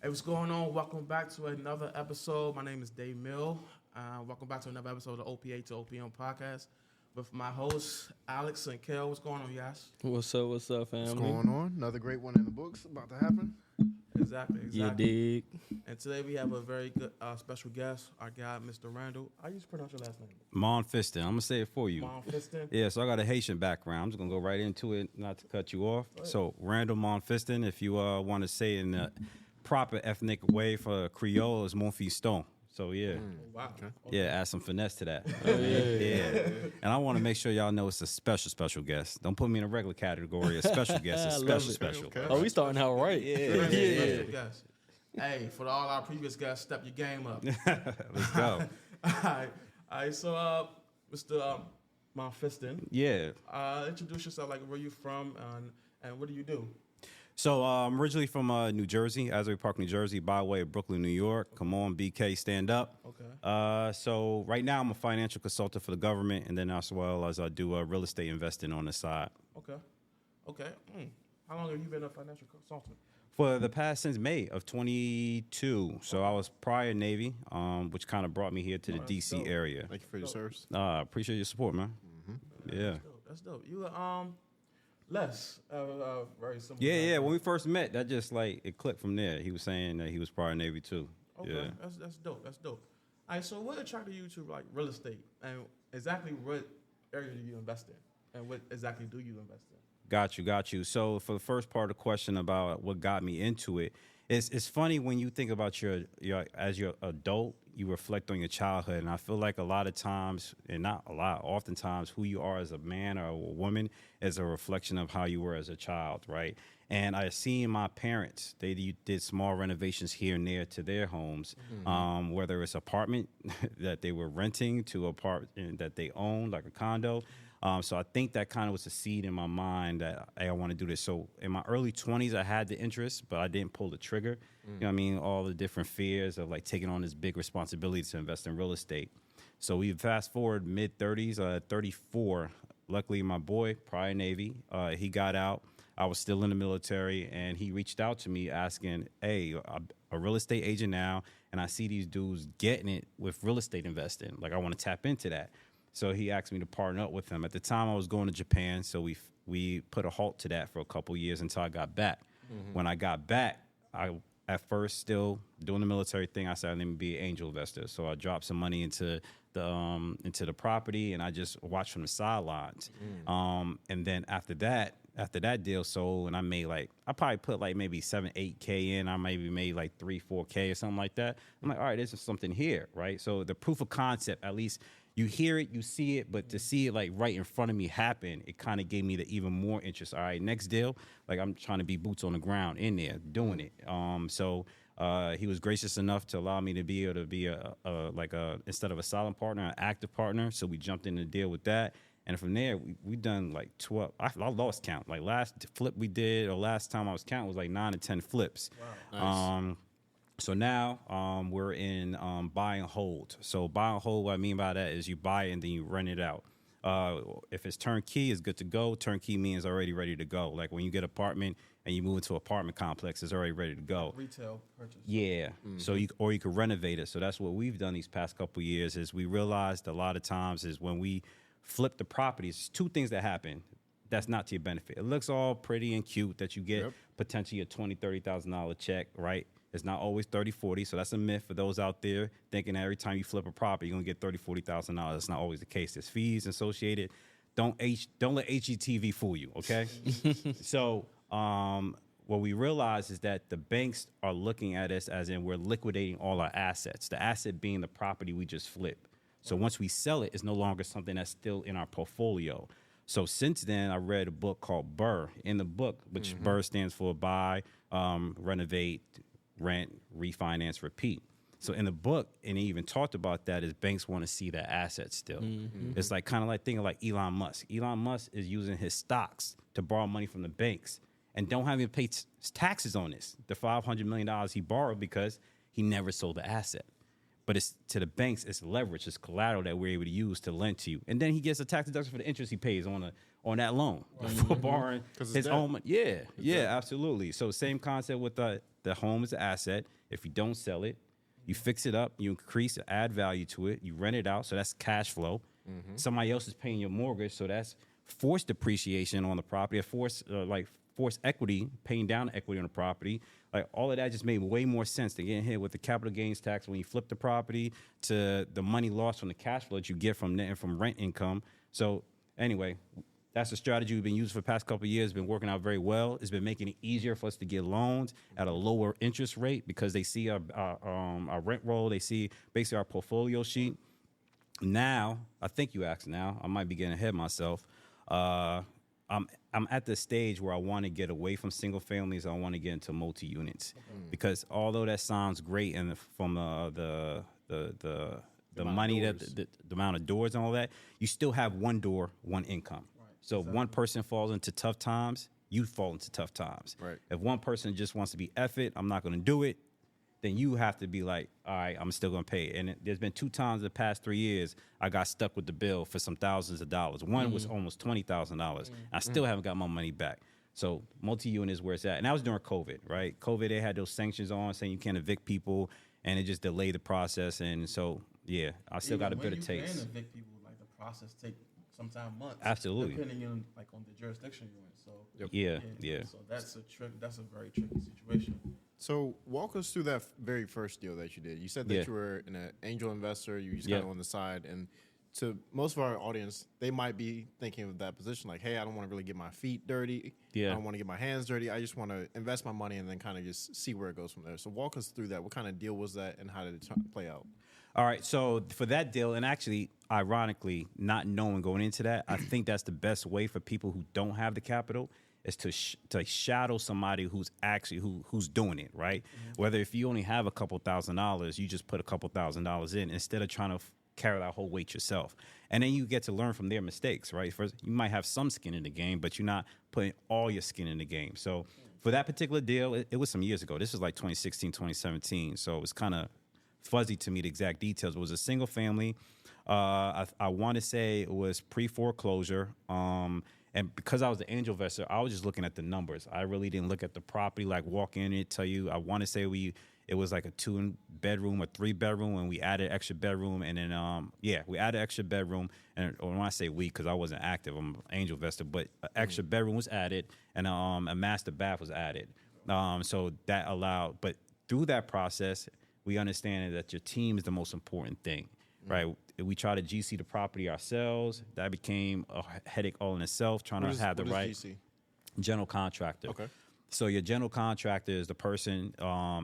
Hey, what's going on? Welcome back to another episode. My name is Dave Mill. Welcome back to another episode of the OPA to OPM podcast with my hosts, Alex and Kel. What's going on, you guys? What's up, family? What's going on? Another great one in the books about to happen. Exactly. You dig? And today we have a very good special guest, our guy, Mr. Randall. How you pronounce your last name? Monfiston. I'm gonna say it for you. Monfiston? Yeah, so I got a Haitian background. I'm just gonna go right into it, not to cut you off. So Randall Monfiston, if you want to say it in a proper ethnic way for Creole, is Monfiston. So yeah, Wow. Okay. yeah, add some finesse to that. Yeah. And I want to make sure y'all know it's a special guest. Don't put me in a regular category. A special guest. It's I love special. it. Oh, we starting out right. Yeah. Special guest. Hey, for all our previous guests, step your game up. Let's go. All right. So, Mr. Monfiston, Yeah. introduce yourself. Like, where you from, and what do you do? So I'm originally from New Jersey, Asbury Park, New Jersey, by way of Brooklyn, New York. Come on, BK, stand up. Okay. So right now I'm a financial consultant for the government, and then as well as I do real estate investing on the side. Okay. How long have you been a financial consultant? For the past since May of 22. So I was prior Navy, which kind of brought me here to the that's DC dope. area. Thank you for your service. Appreciate your support, man. Yeah. That's dope. You Les, very similar. Yeah. background. When we first met, that just like it clicked from there. He was saying that he was prior Navy too. Okay, Yeah. that's dope. That's dope. All right, so what attracted you to like real estate, and exactly what area do you invest in, and what exactly do you invest in? Got you. So for the first part of the question about what got me into it, it's funny when you think about your as your adult, you reflect on your childhood, and I feel like a lot of times, and not a lot, oftentimes, who you are as a man or a woman is a reflection of how you were as a child, right? And I seen my parents; they did small renovations here and there to their homes, whether it's apartment that they were renting to apartment that they owned, like a condo. So I think that kind of was a seed in my mind that hey, I want to do this. So in my early 20s, I had the interest, but I didn't pull the trigger. You know what I mean? All the different fears of like taking on this big responsibility to invest in real estate. So we fast forward mid 30s, 34. Luckily, my boy, prior Navy, he got out. I was still in the military, and he reached out to me asking, hey, I'm a real estate agent now, and I see these dudes getting it with real estate investing. Like, I want to tap into that. So he asked me to partner up with him. At the time, I was going to Japan, so we put a halt to that for a couple years until I got back. When I got back, I at first still doing the military thing. I said, let me be an angel investor. So I dropped some money into the property, and I just watched from the sidelines. And then after that deal sold, and I probably put like maybe 7-8K in. I maybe made like 3-4K or something like that. I'm like, all right, there's something here, right? So the proof of concept, at least. You hear it, you see it, but to see it like right in front of me happen, it kind of gave me the even more interest. All right, next deal, like I'm trying to be boots on the ground in there doing it. So he was gracious enough to allow me to be able to be instead of a silent partner, an active partner. So we jumped in the deal with that. And from there, we done like 12. I lost count. Like last flip we did, or last time I was counting was like 9 to 10 flips. Wow. Nice. So now we're in buy and hold. So buy and hold, what I mean by that is you buy it and then you rent it out. If it's turnkey, it's good to go. Turnkey means already ready to go. Like when you get an apartment and you move into an apartment complex, it's already ready to go. Retail purchase. Yeah. So you could renovate it. So that's what we've done these past couple of years is we realized a lot of times is when we flip the properties, there's two things that happen. That's not to your benefit. It looks all pretty and cute that you get potentially a $20,000, $30,000 check, right? It's not always 30, 40. So that's a myth for those out there thinking that every time you flip a property, you're going to get $30,000, $40,000. That's not always the case. There's fees associated. Don't let HGTV fool you, okay? So what we realize is that the banks are looking at us as in we're liquidating all our assets, the asset being the property we just flipped. So once we sell it, it's no longer something that's still in our portfolio. So since then, I read a book called BRRRR. In the book, which BRRRR stands for buy, renovate, rent, refinance, repeat. So in the book, and he even talked about that, is banks want to see that asset still. It's like kind of like thinking like Elon Musk. Elon Musk is using his stocks to borrow money from the banks and don't have to pay taxes on this. The $500 million he borrowed because he never sold the asset. But it's to the banks, it's leverage, it's collateral that we're able to use to lend to you. And then he gets a tax deduction for the interest he pays on on that loan for borrowing 'Cause it's his debt. own money. Yeah, absolutely. So same concept with the home is an asset. If you don't sell it, you fix it up, you increase, add value to it, you rent it out, so that's cash flow. Somebody else is paying your mortgage, so that's forced depreciation on the property, or forced equity, paying down equity on the property. Like all of that just made way more sense than getting hit with the capital gains tax when you flip the property to the money lost from the cash flow that you get from rent income. So anyway, that's a strategy we've been using for the past couple of years. It's been working out very well. It's been making it easier for us to get loans at a lower interest rate because they see our rent roll, they see basically our portfolio sheet. Now, I think you asked now, I might be getting ahead of myself. I'm at the stage where I want to get away from single families. I want to get into multi units because although that sounds great and from the money that the amount of doors and all that, you still have one door, one income. Right. So if one person falls into tough times, you fall into tough times. Right. If one person just wants to be F it, I'm not going to do it, then you have to be like, all right, I'm still going to pay it. And there's been 2 times in the past 3 years I got stuck with the bill for some thousands of dollars. One was almost $20,000. I still haven't got my money back. So multi-unit is where it's at. And that was during COVID, right? COVID, they had those sanctions on saying you can't evict people, and it just delayed the process. And so, yeah, I still got a bit of taste. When you can evict people, like the process take sometimes months. Absolutely. Depending on on the jurisdiction you're in. So Yeah. So that's a very tricky situation. So walk us through that very first deal that you did. You said that you were an angel investor. You just got on the side. And to most of our audience, they might be thinking of that position like, hey, I don't want to really get my feet dirty. Yeah. I don't want to get my hands dirty. I just want to invest my money and then kind of just see where it goes from there. So walk us through that. What kind of deal was that and how did it play out? All right, so for that deal, and actually, ironically, not knowing going into that, I think that's the best way for people who don't have the capital is to shadow somebody who's actually who's doing it, right? Whether if you only have a couple $1,000s, you just put a couple $1,000s in instead of trying to carry that whole weight yourself. And then you get to learn from their mistakes, right? First, you might have some skin in the game, but you're not putting all your skin in the game. So for that particular deal, it was some years ago. This was like 2016, 2017. So it was kind of fuzzy to me, the exact details. It was a single family. I want to say it was pre-foreclosure. And because I was the angel investor, I was just looking at the numbers. I really didn't look at the property, like walk in and tell you. I want to say it was like a 2-bedroom or 3-bedroom, and we added extra bedroom. And then, we added extra bedroom. And when I say we, because I wasn't active, I'm an angel investor, but an extra bedroom was added, and a master bath was added. So that allowed, but through that process, we understand that your team is the most important thing, right? We try to GC the property ourselves. That became a headache all in itself, trying to have the right GC? general contractor. Okay. So your general contractor is the person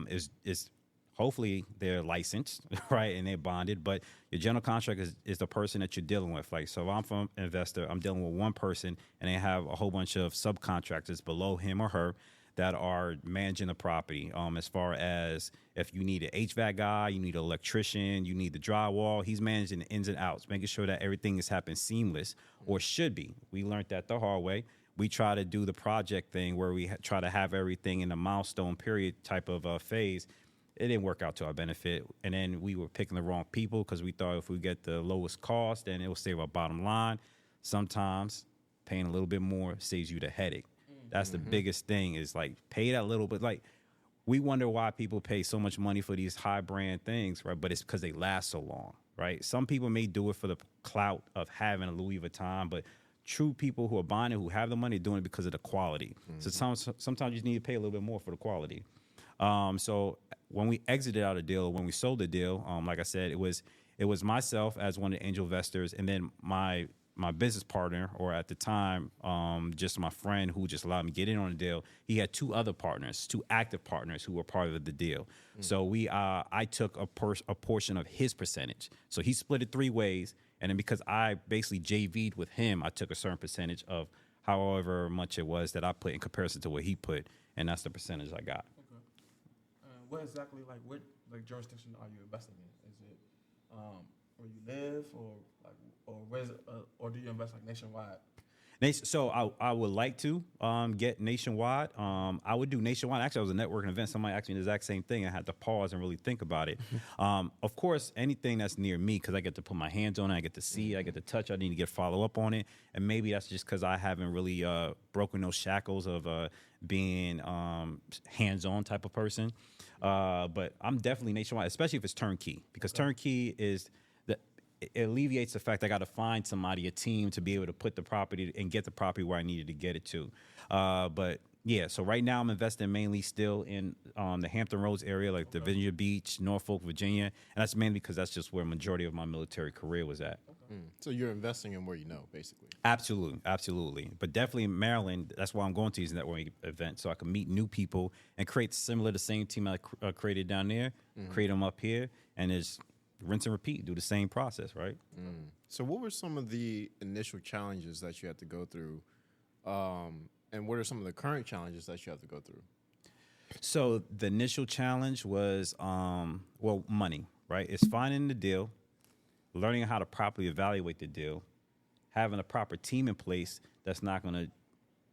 is hopefully they're licensed, right, and they're bonded. But your general contractor is the person that you're dealing with. Like, so if I'm from an investor, I'm dealing with one person, and they have a whole bunch of subcontractors below him or her that are managing the property. As far as if you need an HVAC guy, you need an electrician, you need the drywall, he's managing the ins and outs, making sure that everything is happening seamless, or should be. We learned that the hard way. We try to do the project thing where we try to have everything in a milestone period type of phase. It didn't work out to our benefit. And then we were picking the wrong people because we thought if we get the lowest cost, then it will save our bottom line. Sometimes paying a little bit more saves you the headache. That's the biggest thing is like pay that little bit. Like we wonder why people pay so much money for these high brand things, right? But it's because they last so long, right? Some people may do it for the clout of having a Louis Vuitton, but true people who are buying it, who have the money, are doing it because of the quality. So sometimes you need to pay a little bit more for the quality. So when we exited out a deal, when we sold the deal, like I said, it was myself as one of the angel investors, and then my business partner, or at the time, just my friend who just allowed me to get in on the deal. He had 2 other partners, 2 active partners who were part of the deal. So I took a portion of his percentage. So he split it 3 ways, and then because I basically JV'd with him, I took a certain percentage of however much it was that I put in comparison to what he put, and that's the percentage I got. Okay. What exactly, what jurisdiction are you investing in? Is it where you live, or where's or do you invest nationwide? So I would like to get nationwide. I would do nationwide. Actually, I was a networking event. Somebody asked me the exact same thing. I had to pause and really think about it. Of course, anything that's near me, because I get to put my hands on it, I get to see, I get to touch. I need to get follow up on it, and maybe that's just because I haven't really broken those shackles of being hands-on type of person. But I'm definitely nationwide, especially if it's turnkey, because turnkey is it alleviates the fact I got to find somebody, a team, to be able to put the property and get the property where I needed to get it to. But yeah, so right now I'm investing mainly still in the Hampton Roads area, like the Virginia Beach, Norfolk, Virginia, and that's mainly because that's just where majority of my military career was at. So you're investing in where you know, basically. Absolutely. But definitely in Maryland, that's why I'm going to these networking events, so I can meet new people and create the same team I created down there, create them up here, and it's rinse and repeat, do the same process, right? So what were some of the initial challenges that you had to go through? And what are some of the current challenges that you have to go through? So the initial challenge was, money, right? It's finding the deal, learning how to properly evaluate the deal, having a proper team in place that's not going to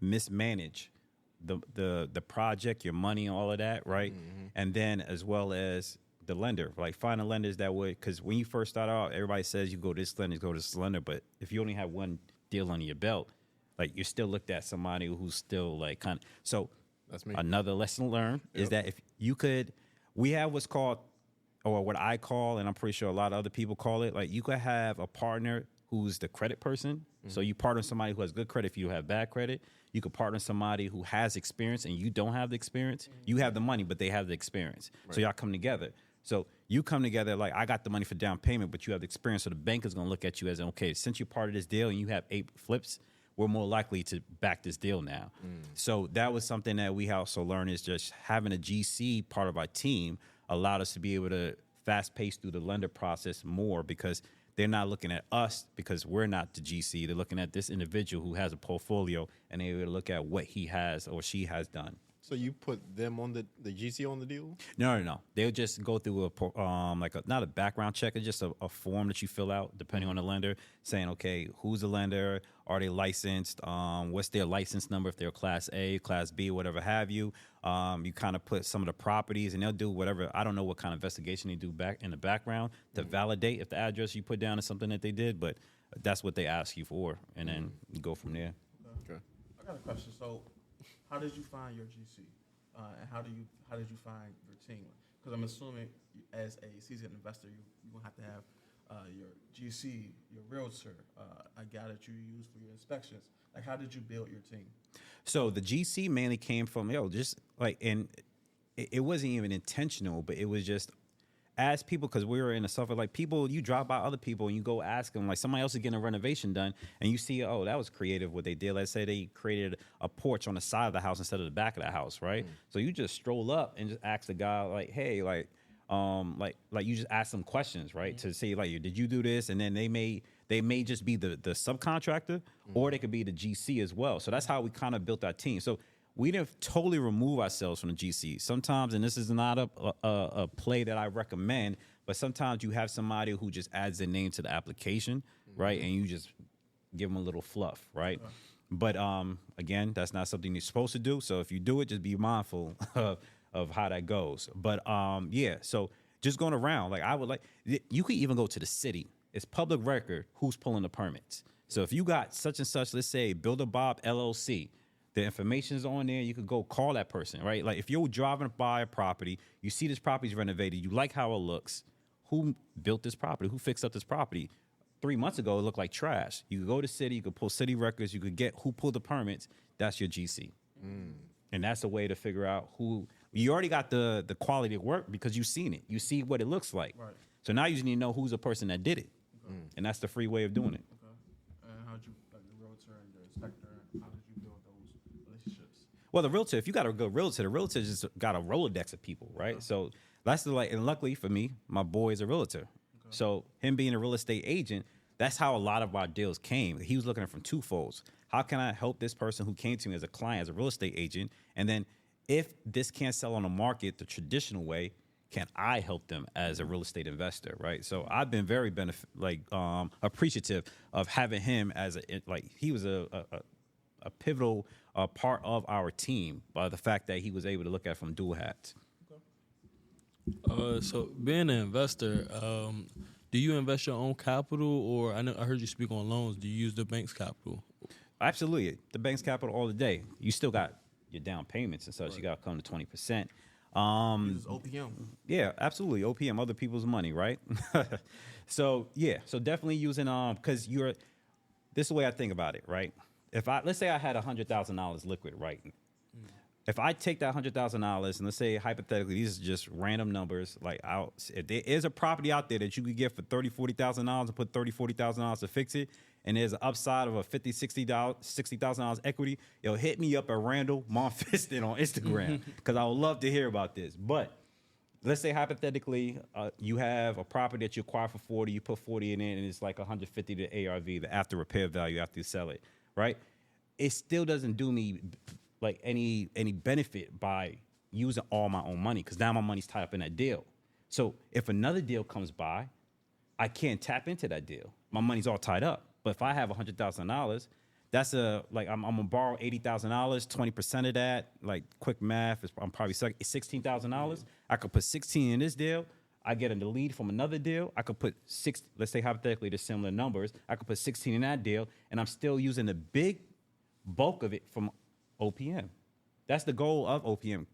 mismanage the project, your money, all of that, right? And then as well as the lender, like finding lenders that would, because when you first start out, everybody says you go to this lender, you go to this lender, but if you only have one deal under your belt, like you're still looked at somebody who's still like kind of. So that's me. Another lesson learned is that if you could, we have what's called, or what I call, and I'm pretty sure a lot of other people call it, like you could have a partner who's the credit person. So you partner with somebody who has good credit if you have bad credit. You could partner with somebody who has experience and you don't have the experience. You have the money, but they have the experience. Right. So y'all come together. So you come together like, I got the money for down payment, but you have the experience. So the bank is going to look at you as, okay, since you're part of this deal and you have 8 flips, we're more likely to back this deal now. So that was something that we also learned, is just having a GC part of our team allowed us to be able to fast pace through the lender process more, because they're not looking at us because we're not the GC. They're looking at this individual who has a portfolio, and they're able to look at what he has or she has done. So you put them on the GC on the deal? No. They'll just go through not a background check, it's just a form that you fill out depending on the lender, saying, okay, who's the lender? Are they licensed? What's their license number if they're Class A, Class B, whatever have you? You kind of put some of the properties, and they'll do whatever. I don't know what kind of investigation they do back in the background to validate if the address you put down is something that they did, but that's what they ask you for, and then you go from there. Okay. I got a question. So, how did you find your GC, and how did you find your team? Because I'm assuming as a seasoned investor, you're gonna have to have your GC, your realtor, a guy that you use for your inspections. Like, how did you build your team? So the GC mainly came from just like, and it wasn't even intentional, but it was just as people, because we were in a suffer, like people, you drive by other people and you go ask them, like somebody else is getting a renovation done, and you see, oh, that was creative what they did. Let's say they created a porch on the side of the house instead of the back of the house, right? So you just stroll up and just ask the guy, like, hey, like you just ask them questions, right? To say, like, did you do this? And then they may just be the subcontractor, or they could be the GC as well. So that's how we kind of built our team. So we didn't totally remove ourselves from the GC. Sometimes, and this is not a play that I recommend, but sometimes you have somebody who just adds their name to the application, right? And you just give them a little fluff, right? But again, that's not something you're supposed to do. So if you do it, just be mindful of how that goes. But so just going around, like I would like, you could even go to the city. It's public record who's pulling the permits. So if you got such and such, let's say Builder Bob LLC, the information is on there. You could go call that person, right? Like if you're driving by a property, you see this property's renovated, you like how it looks. Who built this property? Who fixed up this property? 3 months ago, it looked like trash. You could go to city, you could pull city records, you could get who pulled the permits. That's your GC. And that's a way to figure out who. You already got the quality of work because you've seen it. You see what it looks like. Right. So now you just need to know who's the person that did it. Okay. And that's the free way of doing it. Okay. And how'd you, like the realtor and the inspector, how did you build those relationships? Well, the realtor, if you got a good realtor, the realtor just got a Rolodex of people, right? Okay. So that's and luckily for me, my boy is a realtor. Okay. So him being a real estate agent, that's how a lot of our deals came. He was looking at it from two folds. How can I help this person who came to me as a client, as a real estate agent? And then if this can't sell on the market the traditional way, can I help them as a real estate investor, right? So I've been very appreciative of having him as he was a a pivotal part of our team by the fact that he was able to look at from dual hats. So being an investor, do you invest your own capital, or I heard you speak on loans? Do you use the bank's capital? Absolutely, the bank's capital all the day. You still got your down payments and such. Right. You got to come to 20%. Use OPM. Yeah, absolutely. OPM, other people's money, right? So definitely using because this is the way I think about it, right? Let's say I had $100,000 liquid, right? If I take that $100,000 and let's say hypothetically, these are just random numbers, like if there is a property out there that you could get for $30,000-$40,000 and put $30,000-$40,000 to fix it, and there's an upside of a $50,000-$60,000 equity, hit me up at Randall Monfiston on Instagram because I would love to hear about this. But let's say hypothetically, you have a property that you acquire for 40, you put 40 in it, and it's like 150 to ARV, the after repair value after you sell it, right? It still doesn't do me like any benefit by using all my own money because now my money's tied up in that deal. So if another deal comes by, I can't tap into that deal. My money's all tied up. But if I have $100,000, that's I'm gonna borrow $80,000, 20% of that, like quick math, I'm probably $16,000. I could put 16 in this deal. I get a lead from another deal. I could put let's say hypothetically they're similar numbers. I could put 16 in that deal, and I'm still using the big bulk of it from OPM. That's the goal of OPM.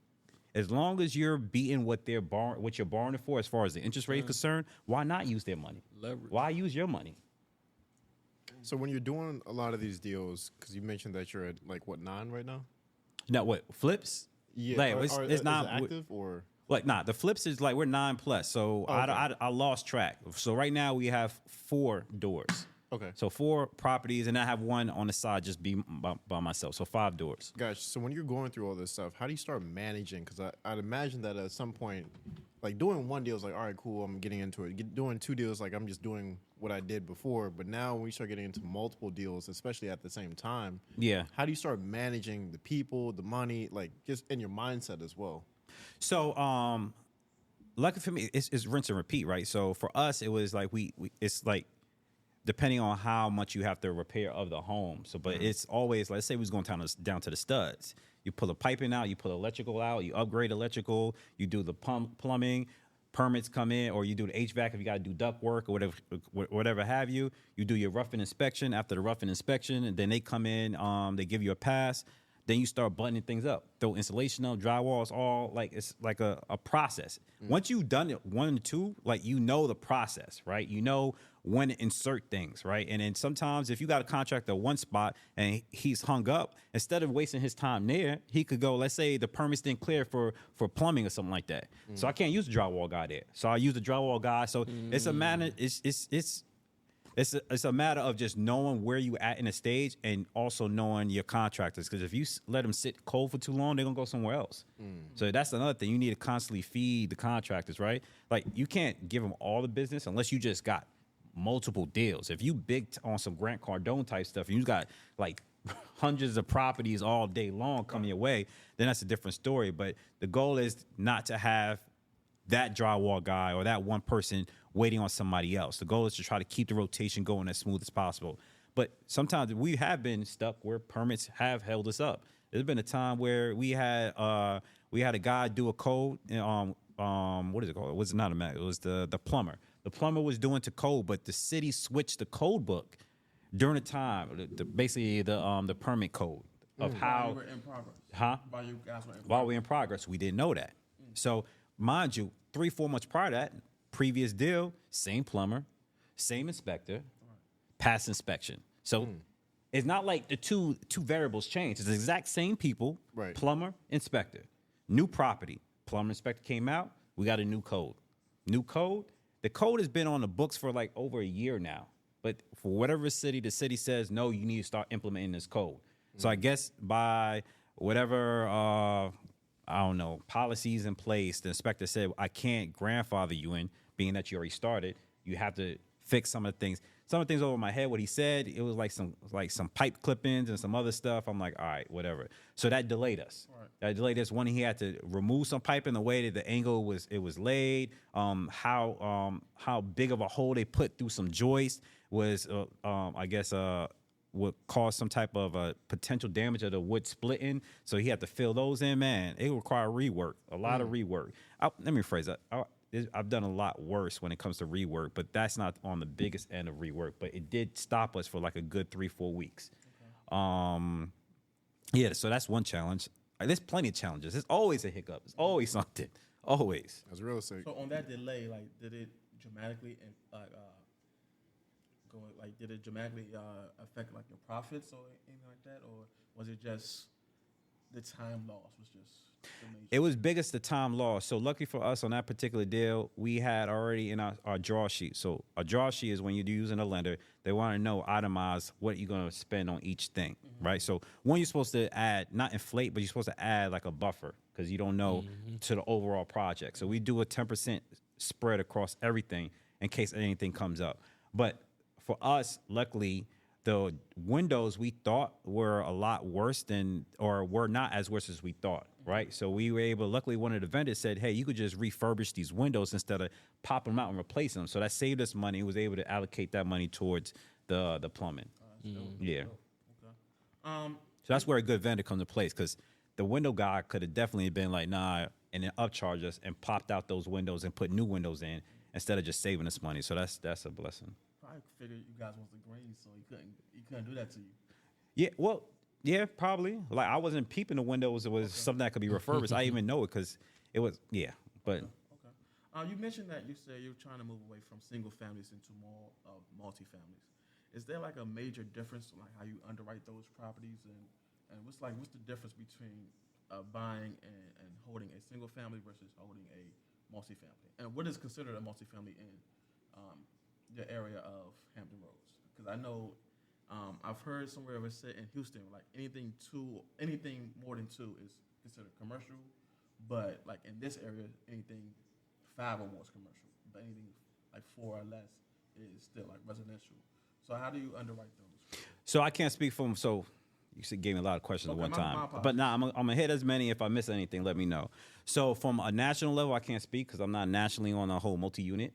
As long as you're beating what you're borrowing for as far as the interest rate is concerned, why not use their money? Leverage. Why use your money? So when you're doing a lot of these deals, because you mentioned that you're at 9 right now? No, what, flips? Yeah. Like, it's not is it active or? The flips is like we're 9+. So okay. I lost track. So right now we have 4 doors. Okay. So 4 properties, and I have one on the side just be by myself. So 5 doors. Gosh, so when you're going through all this stuff, how do you start managing? Because I'd imagine that at some point, like doing one deal is like, all right, cool, I'm getting into it. Doing 2 deals, like I'm just doing what I did before. But now when you start getting into multiple deals, especially at the same time, how do you start managing the people, the money, like just in your mindset as well? So, lucky for me, it's rinse and repeat, right? So for us, it was like it's like, depending on how much you have to repair of the home. So, but it's always, let's say we was going down to the studs. You pull the piping out, you pull electrical out, you upgrade electrical, you do the plumbing, permits come in, or you do the HVAC if you got to do duct work or whatever have you. You do your roughing inspection. After the roughing inspection, and then they come in, they give you a pass. Then you start buttoning things up, throw insulation up, drywall. It's all like it's like a process. Once you've done it 1 and 2, like you know the process, right? You know when to insert things, right? And then sometimes if you got a contractor one spot and he's hung up, instead of wasting his time there, he could go. Let's say the permits didn't clear for plumbing or something like that, so I can't use the drywall guy there. So I use the drywall guy. So it's a matter. It's a matter of just knowing where you at in the stage and also knowing your contractors. Because if you let them sit cold for too long, they're going to go somewhere else. So that's another thing. You need to constantly feed the contractors, right? Like you can't give them all the business unless you just got multiple deals. If you big on some Grant Cardone type stuff and you got like hundreds of properties all day long coming your way, then that's a different story. But the goal is not to have that drywall guy or that one person waiting on somebody else. The goal is to try to keep the rotation going as smooth as possible. But sometimes we have been stuck where permits have held us up. There's been a time where we had a guy do a code. What is it called? It was not a Mac. It was the plumber. The plumber was doing to code, but the city switched the code book during the time. Basically the permit code of how. While you were in progress. While you guys were in progress. While we're in progress, we didn't know that. So mind you, 3-4 months prior to that, previous deal, same plumber, same inspector, pass inspection. So it's not like the two variables change. It's the exact same people, right. Plumber, inspector, new property. Plumber, inspector came out, we got a new code. New code, the code has been on the books for like over a year now. But for whatever city, the city says, no, you need to start implementing this code. So I guess by whatever, I don't know, policies in place, the inspector said, I can't grandfather you in, being that you already started. You have to fix some of the things. Some of the things over my head, what he said, it was like some pipe clippings and some other stuff. I'm like, all right, whatever. So that delayed us. Right. That delayed us. When he had to remove some pipe in the way that the angle was laid, how big of a hole they put through some joist was, I guess, would cause some type of potential damage of the wood splitting. So he had to fill those in. Man, it required rework, a lot of rework. Let me rephrase that. I've done a lot worse when it comes to rework, but that's not on the biggest end of rework. But it did stop us for like a good 3-4 weeks. Okay. Yeah, so that's one challenge. There's plenty of challenges. There's always a hiccup. There's always something. Always. That's real estate. So on that delay, like, did it dramatically did it dramatically affect like your profits or anything like that, or was it just the time loss was just the major? It was biggest the time loss. So lucky for us on that particular deal, we had already in our draw sheet. So a draw sheet is when you're using a lender, they want to know itemize what you're going to spend on each thing, right? So one, you're supposed to add, not inflate, but you're supposed to add like a buffer because you don't know to the overall project. So we do a 10% spread across everything in case anything comes up. But for us, luckily, the windows we thought were a lot worse than, or were not as worse as we thought, right? So we were able, luckily one of the vendors said, hey, you could just refurbish these windows instead of popping them out and replacing them. So that saved us money. He was able to allocate that money towards the plumbing. Yeah. Okay. So that's where a good vendor comes to place, because the window guy could have definitely been like, nah, and then upcharge us and popped out those windows and put new windows in instead of just saving us money. So that's a blessing. I figured you guys was the green, so he couldn't do that to you. Yeah, well, yeah, probably. Like I wasn't peeping the windows. It was something that could be refurbished. I even know it because it was, yeah. But okay. You mentioned that you said you're trying to move away from single families into more of multifamilies. Is there like a major difference, like how you underwrite those properties, and what's the difference between buying and holding a single family versus holding a multifamily, and what is considered a multifamily in the area of Hampton Roads? Because I know I've heard somewhere it was said in Houston, like anything more than 2 is considered commercial, but like in this area, anything 5 or more is commercial, but anything like 4 or less is still like residential. So how do you underwrite those? So I can't speak for them. So you gave me a lot of questions at one time. But now I'm going to hit as many. If I miss anything, let me know. So from a national level, I can't speak because I'm not nationally on a whole multi-unit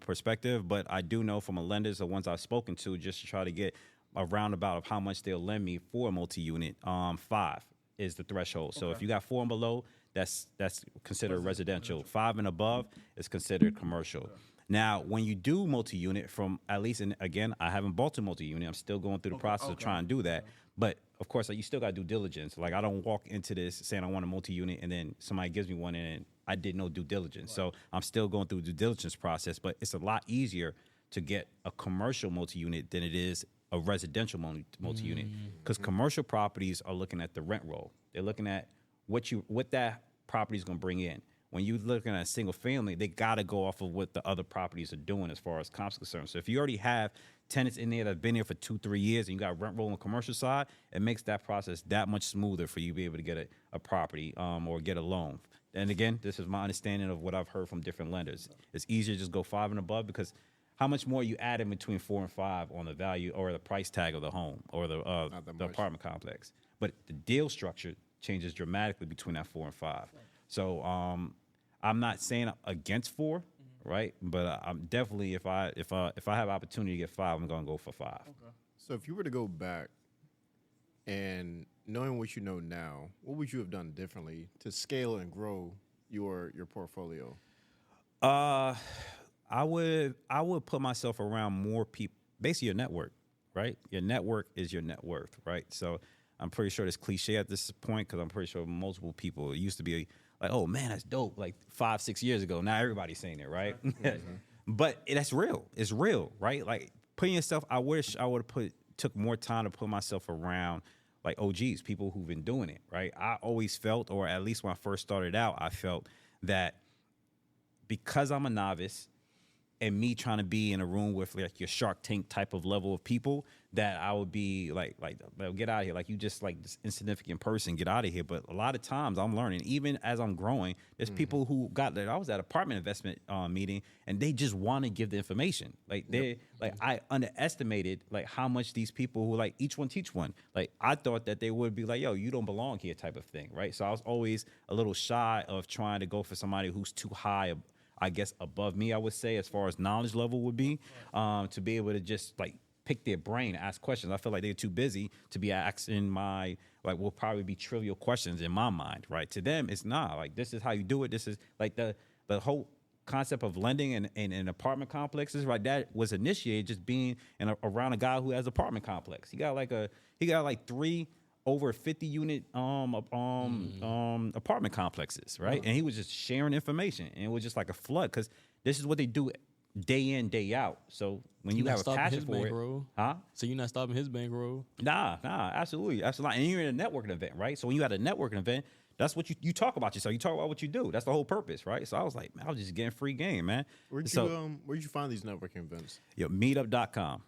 perspective. But I do know from a lenders, the ones I've spoken to, just to try to get a roundabout of how much they'll lend me for a multi-unit, 5 is the threshold. So if you got 4 and below, that's considered residential. 5 and above is considered commercial. Now, when you do multi-unit from at least, and again, I haven't bought a multi-unit. I'm still going through the process of trying to do that. But, of course, you still got to do diligence. Like, I don't walk into this saying I want a multi-unit and then somebody gives me one and I did no due diligence. Right. So I'm still going through the due diligence process. But it's a lot easier to get a commercial multi-unit than it is a residential multi-unit. Because commercial properties are looking at the rent roll. They're looking at what that property is going to bring in. When you're looking at a single family, they got to go off of what the other properties are doing as far as comps concerned. So if you already have tenants in there that have been here for 2-3 years and you got rent roll on the commercial side, it makes that process that much smoother for you to be able to get a property or get a loan. And again, this is my understanding of what I've heard from different lenders. It's easier to just go 5 and above because how much more you add in between 4 and 5 on the value or the price tag of the home or the apartment complex. But the deal structure changes dramatically between that 4 and 5. So I'm not saying against 4, right? But I'm definitely if I have opportunity to get 5, I'm gonna go for 5. Okay. So if you were to go back and knowing what you know now, what would you have done differently to scale and grow your portfolio? I would put myself around more people. Basically, your network, right? Your network is your net worth, right? So I'm pretty sure it's cliche at this point because I'm pretty sure multiple people, it used to be like, oh man, that's dope. Like 5-6 years ago, now everybody's saying it, right? But that's real. It's real, right? Like putting yourself. I wish I would have took more time to put myself around like OGs, people who've been doing it, right? I always felt, or at least when I first started out, I felt that because I'm a novice and me trying to be in a room with like your Shark Tank type of level of people, that I would be like get out of here. Like you just like this insignificant person, get out of here. But a lot of times I'm learning, even as I'm growing, there's people who got there. I was at apartment investment meeting and they just want to give the information. Like I underestimated like how much these people who like each one teach one. Like I thought that they would be like, yo, you don't belong here type of thing, right? So I was always a little shy of trying to go for somebody who's too high, I guess, above me, I would say, as far as knowledge level would be, to be able to just like pick their brain, ask questions. I feel like they're too busy to be asking will probably be trivial questions in my mind, right? To them, it's not. Like, this is how you do it. This is like the whole concept of lending in apartment complexes, right? That was initiated just being around a guy who has apartment complex. He got like 3 over 50 unit apartment complexes, right? And he was just sharing information, and it was just like a flood because this is what they do day in, day out. So when you have a passion for it, huh? So you're not stopping his bankroll? Nah, absolutely. And you're in a networking event, right? So when you had a networking event, that's what you talk about yourself. You talk about what you do. That's the whole purpose, right? So I was like, man, I was just getting free game, man. Where'd you find these networking events? Meetup.com.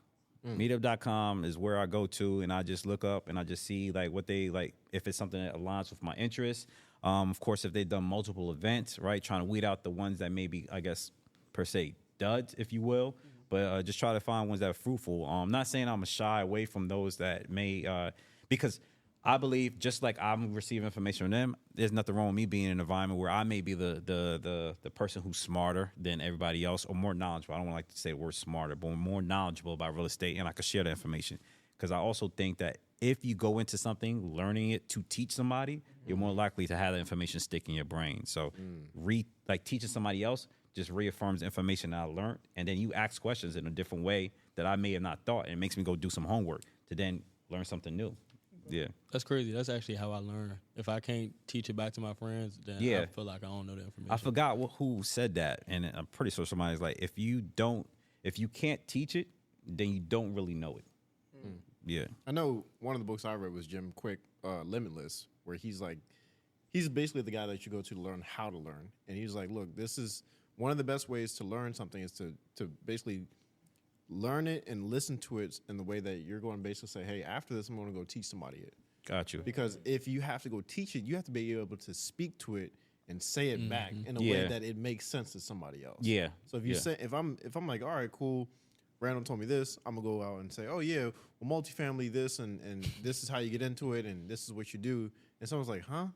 Meetup.com is where I go to, and I just look up and I just see like what they like, if it's something that aligns with my interests. Of course, if they've done multiple events, right, trying to weed out the ones that maybe, I guess, per se, duds, if you will, but just try to find ones that are fruitful. I'm not saying I'm shy away from those that may, because I believe just like I'm receiving information from them, there's nothing wrong with me being in an environment where I may be the person who's smarter than everybody else or more knowledgeable. I don't like to say the word smarter, but more knowledgeable about real estate, and I can share the information. Because I also think that if you go into something, learning it to teach somebody, you're more likely to have that information stick in your brain. So teaching somebody else just reaffirms the information that I learned, and then you ask questions in a different way that I may have not thought, and it makes me go do some homework to then learn something new. Yeah, that's crazy. That's actually how I learn. If I can't teach it back to my friends, then I feel like I don't know the information. I forgot who said that, and I'm pretty sure somebody's like, if you can't teach it, then you don't really know it. Yeah, I know one of the books I read was Jim Quick, Limitless, where he's basically the guy that you go to learn how to learn, and he's like, look, this is one of the best ways to learn something is to basically learn it and listen to it in the way that you're going to basically say, hey, after this, I'm going to go teach somebody it. Got you. Because if you have to go teach it, you have to be able to speak to it and say it back in a way that it makes sense to somebody else. Yeah. So if you say, if I'm like, all right, cool, Randall told me this, I'm gonna go out and say, oh yeah, well, multifamily this and this is how you get into it and this is what you do. And someone's like, huh?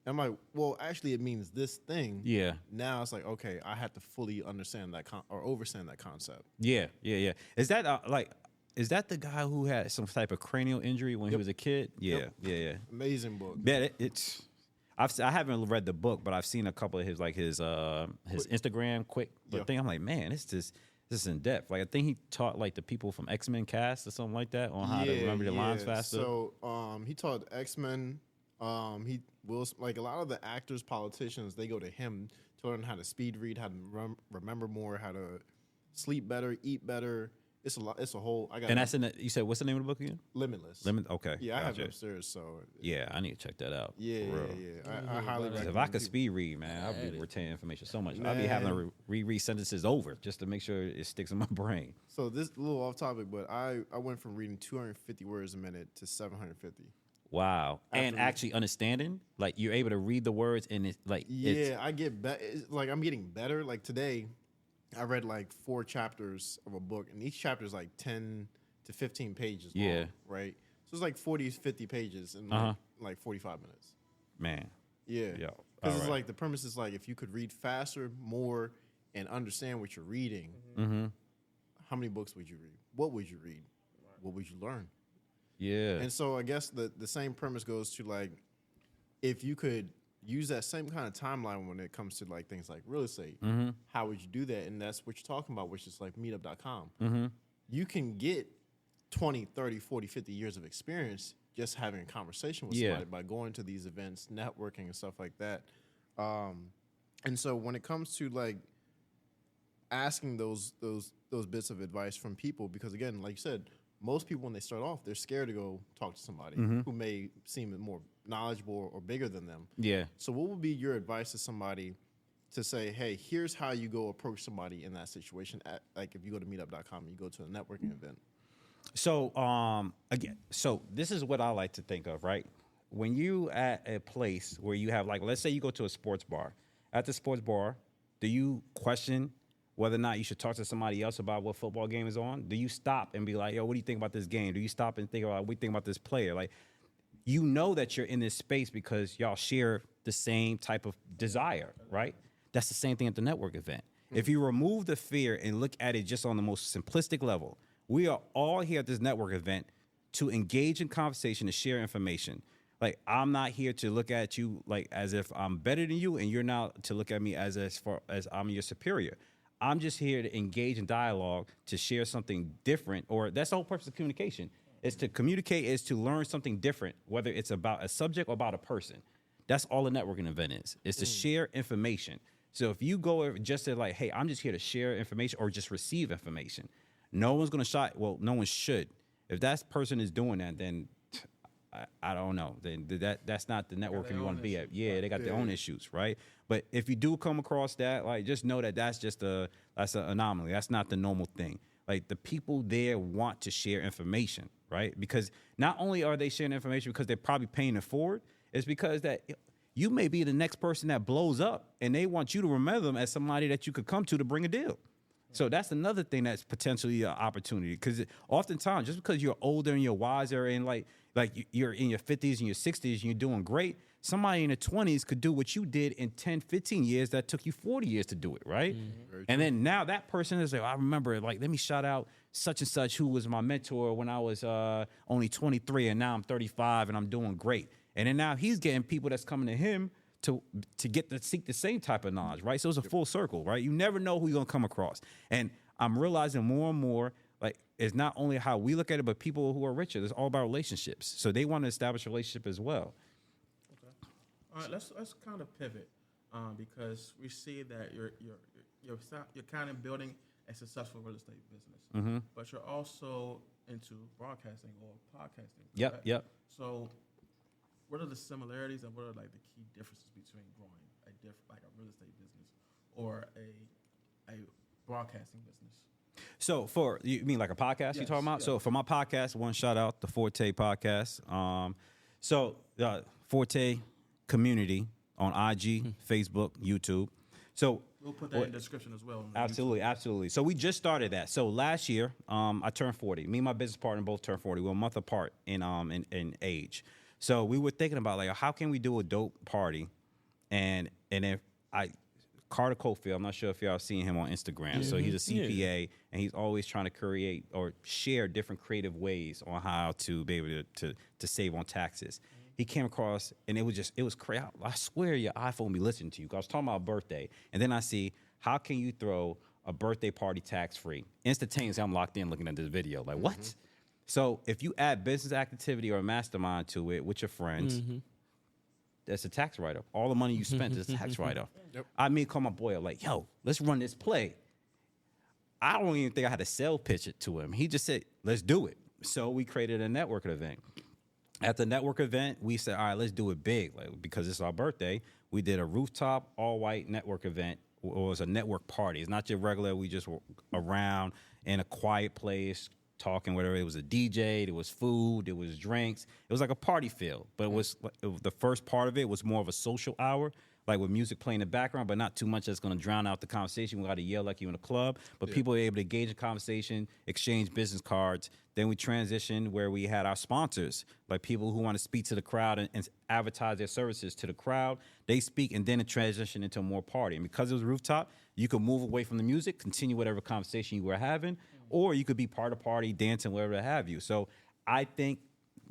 I'm like, well, actually, it means this thing. Yeah. Now it's like, okay, I have to fully understand that or understand that concept. Yeah. Is that the guy who had some type of cranial injury when he was a kid? Yeah. Amazing book. Yeah, I haven't read the book, but I've seen a couple of his Instagram quick thing. I'm like, man, this is in depth. Like, I think he taught like the people from X-Men cast or something like that on how to remember their lines faster. So he taught X-Men. He will, like a lot of the actors, politicians, they go to him to learn how to speed read, how to remember more, how to sleep better, eat better. It's a lot. It's a whole. And that's you said, what's the name of the book again? Limitless. Okay. Yeah, I have it upstairs. So yeah, I need to check that out. Yeah. I highly recommend. If I could speed read, man, I'd be retaining information so much. I'd be having to reread sentences over just to make sure it sticks in my brain. So this a little off topic, but I went from reading 250 words a minute to 750. Wow. And actually understanding, like you're able to read the words and it's like I get better. Like I'm getting better. Like today, I read like 4 chapters of a book, and each chapter is like 10 to 15 pages long, right? So it's like 40, 50 pages in like 45 minutes. Man. Yeah. Because it's like the premise is like if you could read faster, more, and understand what you're reading, how many books would you read? What would you read? What would you learn? Yeah. And so I guess the same premise goes to like if you could use that same kind of timeline when it comes to like things like real estate, how would you do that? And that's what you're talking about, which is like meetup.com. You can get 20, 30, 40, 50 years of experience just having a conversation with somebody by going to these events, networking and stuff like that. And so when it comes to like asking those bits of advice from people, because again, like you said, most people when they start off, they're scared to go talk to somebody who may seem more knowledgeable or bigger than them. Yeah. So what would be your advice to somebody to say, hey, here's how you go approach somebody in that situation? Like if you go to meetup.com and you go to a networking event. So again, so this is what I like to think of, right? When you at a place where you have like, let's say you go to a sports bar. At the sports bar, do you question whether or not you should talk to somebody else about what football game is on? Do you stop and be like, yo, what do you think about this game? Do you stop and think about what do you think about this player? Like, you know that you're in this space because y'all share the same type of desire, right? That's the same thing at the network event. If you remove the fear and look at it just on the most simplistic level, We are all here at this network event to engage in conversation, to share information. Like, I'm not here to look at you like as if I'm better than you, and you're not to look at me as far as I'm your superior. I'm just here to engage in dialogue, to share something different, or that's the whole purpose of communication. Is to communicate, is to learn something different, whether it's about a subject or about a person. That's all a networking event is to share information. So if you go just to like, hey, I'm just here to share information or just receive information, no one's going to no one should. If that person is doing that, then I don't know. Then that's not the networking you want to be at. Yeah, they got their own issues, right? But if you do come across that, like, just know that that's an anomaly. That's not the normal thing. Like, the people there want to share information, right? Because not only are they sharing information because they're probably paying it forward, it's because that you may be the next person that blows up, and they want you to remember them as somebody that you could come to bring a deal. So that's another thing that's potentially an opportunity, because oftentimes, just because you're older and you're wiser and like you're in your 50s and your 60s and you're doing great, somebody in their 20s could do what you did in 10, 15 years that took you 40 years to do it, right? Mm-hmm. And then now that person is like, I remember, like, let me shout out such and such who was my mentor when I was only 23, and now I'm 35 and I'm doing great. And then now he's getting people that's coming to him to seek the same type of knowledge, right? So it's a full circle, right? You never know who you're gonna come across. And I'm realizing more and more, like, it's not only how we look at it, but people who are richer. It's all about relationships. So they want to establish a relationship as well. Okay. All right, let's kind of pivot because we see that you're kind of building a successful real estate business, but you're also into broadcasting or podcasting. Correct? Yep. So, what are the similarities and what are like the key differences between growing like a real estate business or a broadcasting business? So you mean like a podcast you're talking about? Yes. So for my podcast, one shout out, the Forte podcast. Forte Community on IG, Facebook, YouTube. So we'll put that in the description as well. Absolutely. So we just started that. So last year, I turned 40. Me and my business partner both turned 40. We're a month apart in age. So we were thinking about, like, how can we do a dope party? And if Carter Cofield, I'm not sure if y'all have seen him on Instagram. Mm-hmm. So he's a CPA, and he's always trying to create or share different creative ways on how to be able to save on taxes. He came across, and it was crazy. I swear your iPhone be listening to you. 'Cause I was talking about a birthday, and then I see, how can you throw a birthday party tax-free? Instantaneously, I'm locked in looking at this video. Like, what? So if you add business activity or a mastermind to it with your friends, that's a tax write-off. All the money you spent is a tax write-off. Yep. I mean, call my boy up like, yo, let's run this play. I don't even think I had to sell pitch it to him. He just said, let's do it. So we created a networking event. At the network event, we said, all right, let's do it big. Like, because it's our birthday, we did a rooftop, all-white network event. It was a network party. It's not your regular, we just were around in a quiet place, talking, whatever. It was a DJ, there was food, there was drinks. It was like a party feel, but it was the first part of it was more of a social hour, like with music playing in the background, but not too much that's going to drown out the conversation. We got to yell like you in a club, but people were able to engage in conversation, exchange business cards. Then we transitioned where we had our sponsors, like people who want to speak to the crowd and advertise their services to the crowd. They speak, and then it transitioned into more party. And because it was rooftop, you could move away from the music, continue whatever conversation you were having, or you could be part of the party, dancing, whatever have you. So I think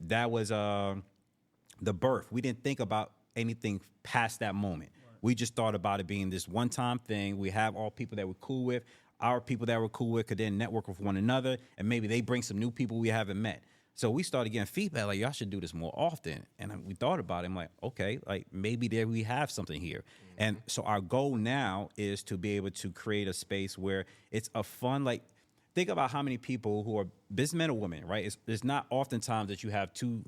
that was the birth. We didn't think about anything past that moment. Right. We just thought about it being this one-time thing. We have all people that we're cool with. Our people that we're cool with could then network with one another, and maybe they bring some new people we haven't met. So we started getting feedback, like, y'all should do this more often. And we thought about it. I'm like, okay, like, maybe there we have something here. Mm-hmm. And so our goal now is to be able to create a space where it's a fun, like, think about how many people who are businessmen or women, right? It's not oftentimes that you have two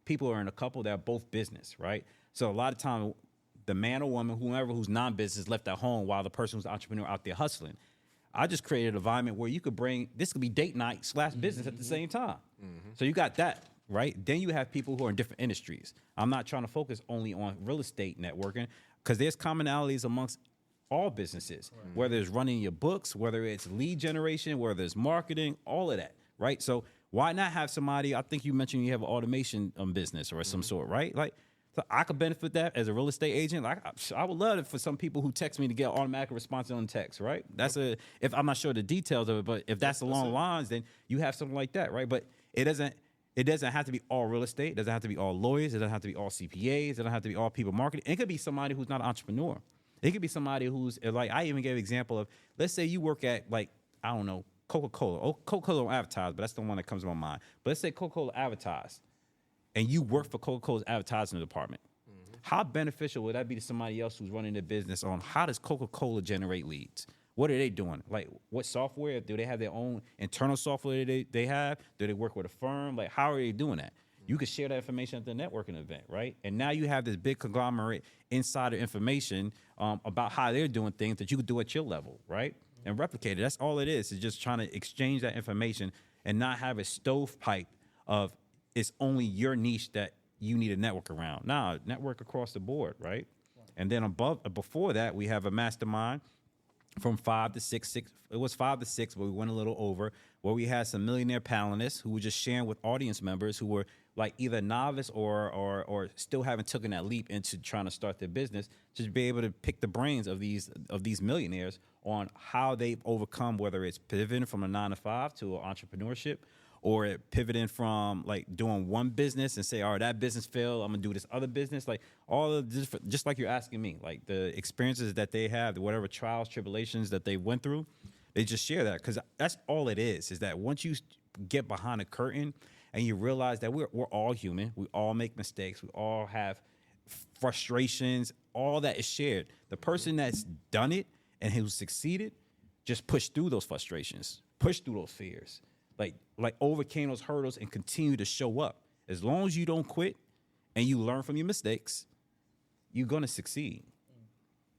people who are in a couple that are both business, right? So a lot of time, the man or woman, whoever who's non-business, left at home while the person who's an entrepreneur out there hustling. I just created an environment where you could bring, this could be date night / business at the same time. Mm-hmm. So you got that, right? Then you have people who are in different industries. I'm not trying to focus only on real estate networking, because there's commonalities amongst all businesses, right. Whether it's running your books, whether it's lead generation, whether it's marketing, all of that, right? So why not have somebody, I think you mentioned you have an automation business or some sort, right? Like, So I could benefit that as a real estate agent. Like I would love it for some people who text me to get automatic response on text, right? That's if I'm not sure the details of it, but if that's along the lines, then you have something like that, right? But it doesn't have to be all real estate. It doesn't have to be all lawyers. It doesn't have to be all CPAs. It doesn't have to be all people marketing. It could be somebody who's not an entrepreneur. It could be somebody who's like, I even gave an example of, let's say you work at like, I don't know, Coca-Cola. Oh, Coca-Cola don't advertise, but that's the one that comes to my mind. But let's say Coca-Cola advertised and you work for Coca-Cola's advertising department. How beneficial would that be to somebody else who's running their business on how does Coca-Cola generate leads? What are they doing? Like, what software? Do they have their own internal software they have? Do they work with a firm? Like, how are they doing that? You could share that information at the networking event, right? And now you have this big conglomerate insider information about how they're doing things that you could do at your level, right? And replicate it. That's all it is just trying to exchange that information and not have a stovepipe of it's only your niche that you need a network around. Nah, network across the board, right? And then before that, we have a mastermind from 5 to 6. It was 5 to 6, but we went a little over, where we had some millionaire panelists who were just sharing with audience members who were like either novice or still haven't taken that leap into trying to start their business, to be able to pick the brains of these millionaires on how they've overcome, whether it's pivoting from a 9 to 5 to entrepreneurship, or pivoting from like doing one business and say, all right, that business failed, I'm gonna do this other business. Like all of this, just like you're asking me, like the experiences that they have, whatever trials, tribulations that they went through, they just share that, because that's all it is that once you get behind a curtain and you realize that we're all human, we all make mistakes, we all have frustrations, all that is shared. The person that's done it and who's succeeded just push through those frustrations, push through those fears, like overcame those hurdles and continue to show up. As long as you don't quit and you learn from your mistakes, you're gonna succeed.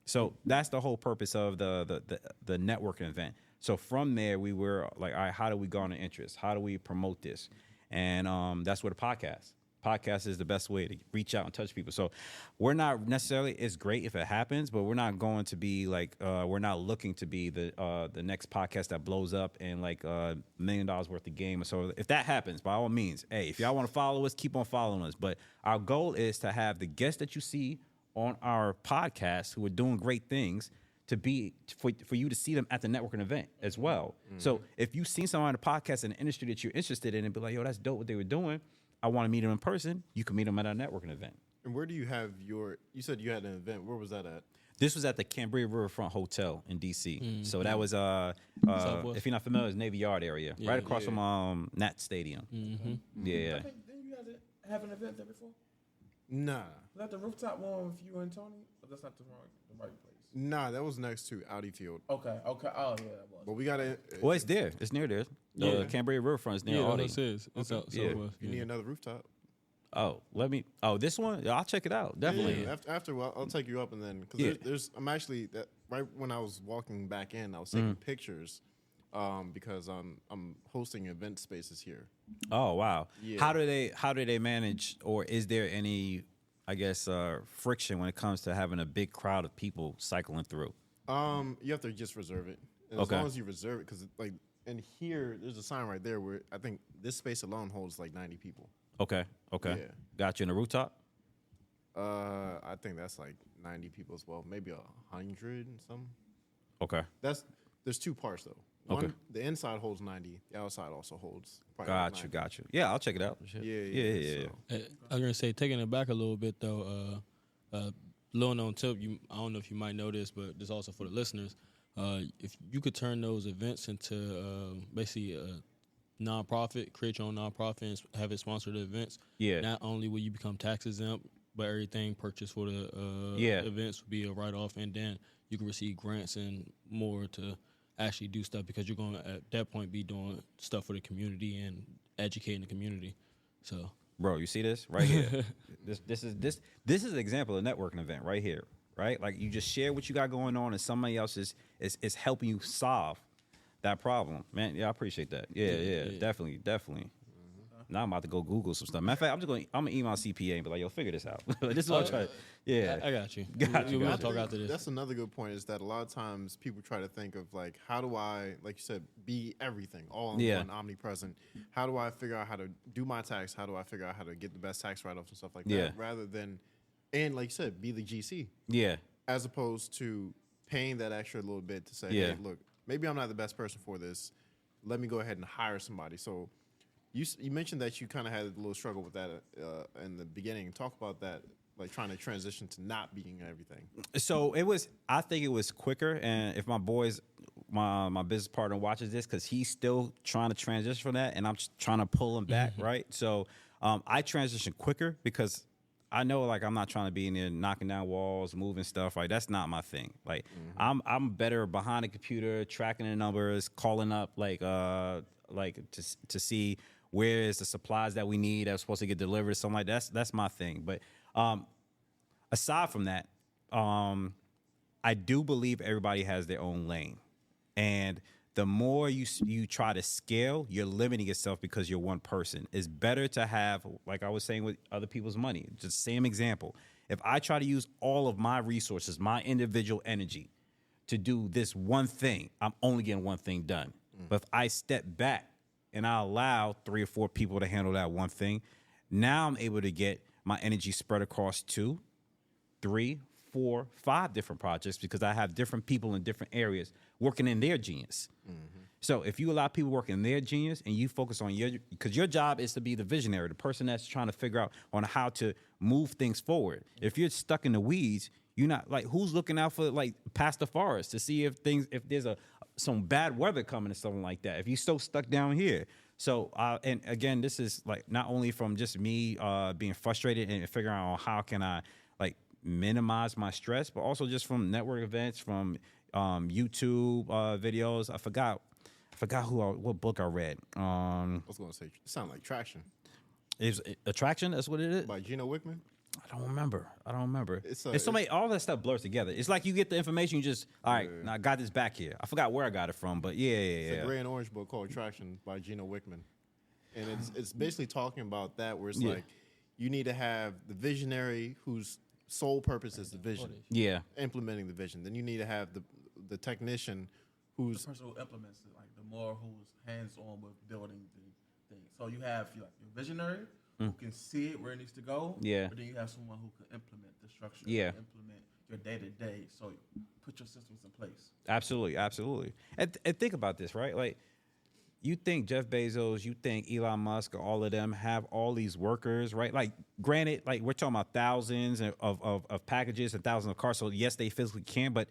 So that's the whole purpose of the networking event. So from there, we were like, all right, how do we garner interest? How do we promote this? And that's where the podcast is the best way to reach out and touch people. So we're not necessarily, it's great if it happens, but we're not going to be like, we're not looking to be the next podcast that blows up and like $1 million worth of game. So if that happens, by all means, hey, if y'all want to follow us, keep on following us. But our goal is to have the guests that you see on our podcast who are doing great things to be for you to see them at the networking event as well. Mm-hmm. So if you've seen someone on the podcast in the industry that you're interested in and be like, yo, that's dope what they were doing, I want to meet them in person, you can meet them at our networking event. And where do you have you said you had an event, where was that at? This was at the Cambria Riverfront Hotel in D.C. Mm-hmm. So that was, if you're not familiar, it's Navy Yard area, right across from Nat Stadium. Mm-hmm. Yeah. I think, didn't you guys have an event there before? Nah. Was that the rooftop one with you and Tony? But that's not the right place. Nah, that was next to Audi Field. Okay. Oh, yeah, that was. But we got to... Well, it's there. It's near there. The Cambria Riverfront is near Audi. Yeah, it is. It's out. Yeah. You need another rooftop. This one? I'll check it out. Definitely. Yeah. After I'll take you up, and then... Because I'm actually... right when I was walking back in, I was taking pictures because I'm hosting event spaces here. Oh, wow. Yeah. How do they manage, or is there any... I guess friction when it comes to having a big crowd of people cycling through? You have to just reserve it. And as long as you reserve it, because like in here, there's a sign right there where I think this space alone holds like 90 people. Okay. Yeah. Got you in the rooftop? I think that's like 90 people as well, maybe 100 and something. Okay. There's two parts though. One, the inside holds 90. The outside also holds. Got you. Yeah, I'll check it out. Yeah. I was gonna say, taking it back a little bit though. Little known tip. I don't know if you might know this, but this also for the listeners. If you could turn those events into basically a nonprofit, create your own nonprofit and have it sponsor the events. Yeah. Not only will you become tax exempt, but everything purchased for the events will be a write off, and then you can receive grants and more to actually do stuff, because you're going to at that point be doing stuff for the community and educating the community. So, bro, you see this right here? this is an example of a networking event right here, right? Like you just share what you got going on, and somebody else is helping you solve that problem. Man, yeah, I appreciate that. Yeah, definitely. Now I'm about to go Google some stuff. Matter of fact, I'm gonna email CPA and be like, yo, figure this out. This is what I'm trying. Yeah, I got you. We're gonna talk after this. That's another good point, is that a lot of times people try to think of like, how do I, like you said, be everything, all in one, omnipresent. How do I figure out how to do my tax? How do I figure out how to get the best tax write-offs and stuff like that? Rather than and like you said, be the GC. Yeah. As opposed to paying that extra little bit to say, Yeah. hey, look, maybe I'm not the best person for this. Let me go ahead and hire somebody. So you mentioned that you kind of had a little struggle with that in the beginning. Talk about that, like trying to transition to not being everything. So I think it was quicker. And if my my business partner watches this, because he's still trying to transition from that, and I'm trying to pull him back, right? So I transitioned quicker because I know, like, I'm not trying to be in there knocking down walls, moving stuff. Like, that's not my thing. Like, I'm better behind the computer, tracking the numbers, calling up, to see where is the supplies that we need that's supposed to get delivered, something like that. That's my thing. But aside from that, I do believe everybody has their own lane. And the more you try to scale, you're limiting yourself because you're one person. It's better to have, like I was saying, with other people's money. Just same example. If I try to use all of my resources, my individual energy to do this one thing, I'm only getting one thing done. But if I step back and I allow 3 or 4 people to handle that one thing, now I'm able to get my energy spread across 2, 3, 4, 5 different projects because I have different people in different areas working in their genius. So if you allow people working in their genius and you focus on because your job is to be the visionary, the person that's trying to figure out on how to move things forward. If you're stuck in the weeds, you're not, like, who's looking out for, like, past the forest to see if there's some bad weather coming or something like that, if you're so stuck down here. So, and again, this is, like, not only from just me being frustrated and figuring out how can I, like, minimize my stress, but also just from network events, from YouTube videos. I forgot what book I read. I was going to say, it sounded like Traction. Is it Attraction? That's what it is? By Gino Wickman? I don't remember. It's so many, all that stuff blurs together. It's like you get the information, you just, all right, now I got this back here. I forgot where I got it from, but yeah. It's a gray and orange book called Traction by Gino Wickman. And it's basically talking about that, where it's like, you need to have the visionary whose sole purpose is the vision. Yeah. Implementing the vision. Then you need to have the technician who's the person who implements it, like the more who's hands-on with building the thing. So you have your visionary who can see it where it needs to go. Yeah. But then you have someone who can implement the structure. Yeah. Implement your day-to-day. So you put your systems in place. Absolutely. And think about this, right? Like, you think Jeff Bezos, you think Elon Musk, all of them have all these workers, right? Like, granted, like, we're talking about thousands of packages and thousands of cars. So yes, they physically can, but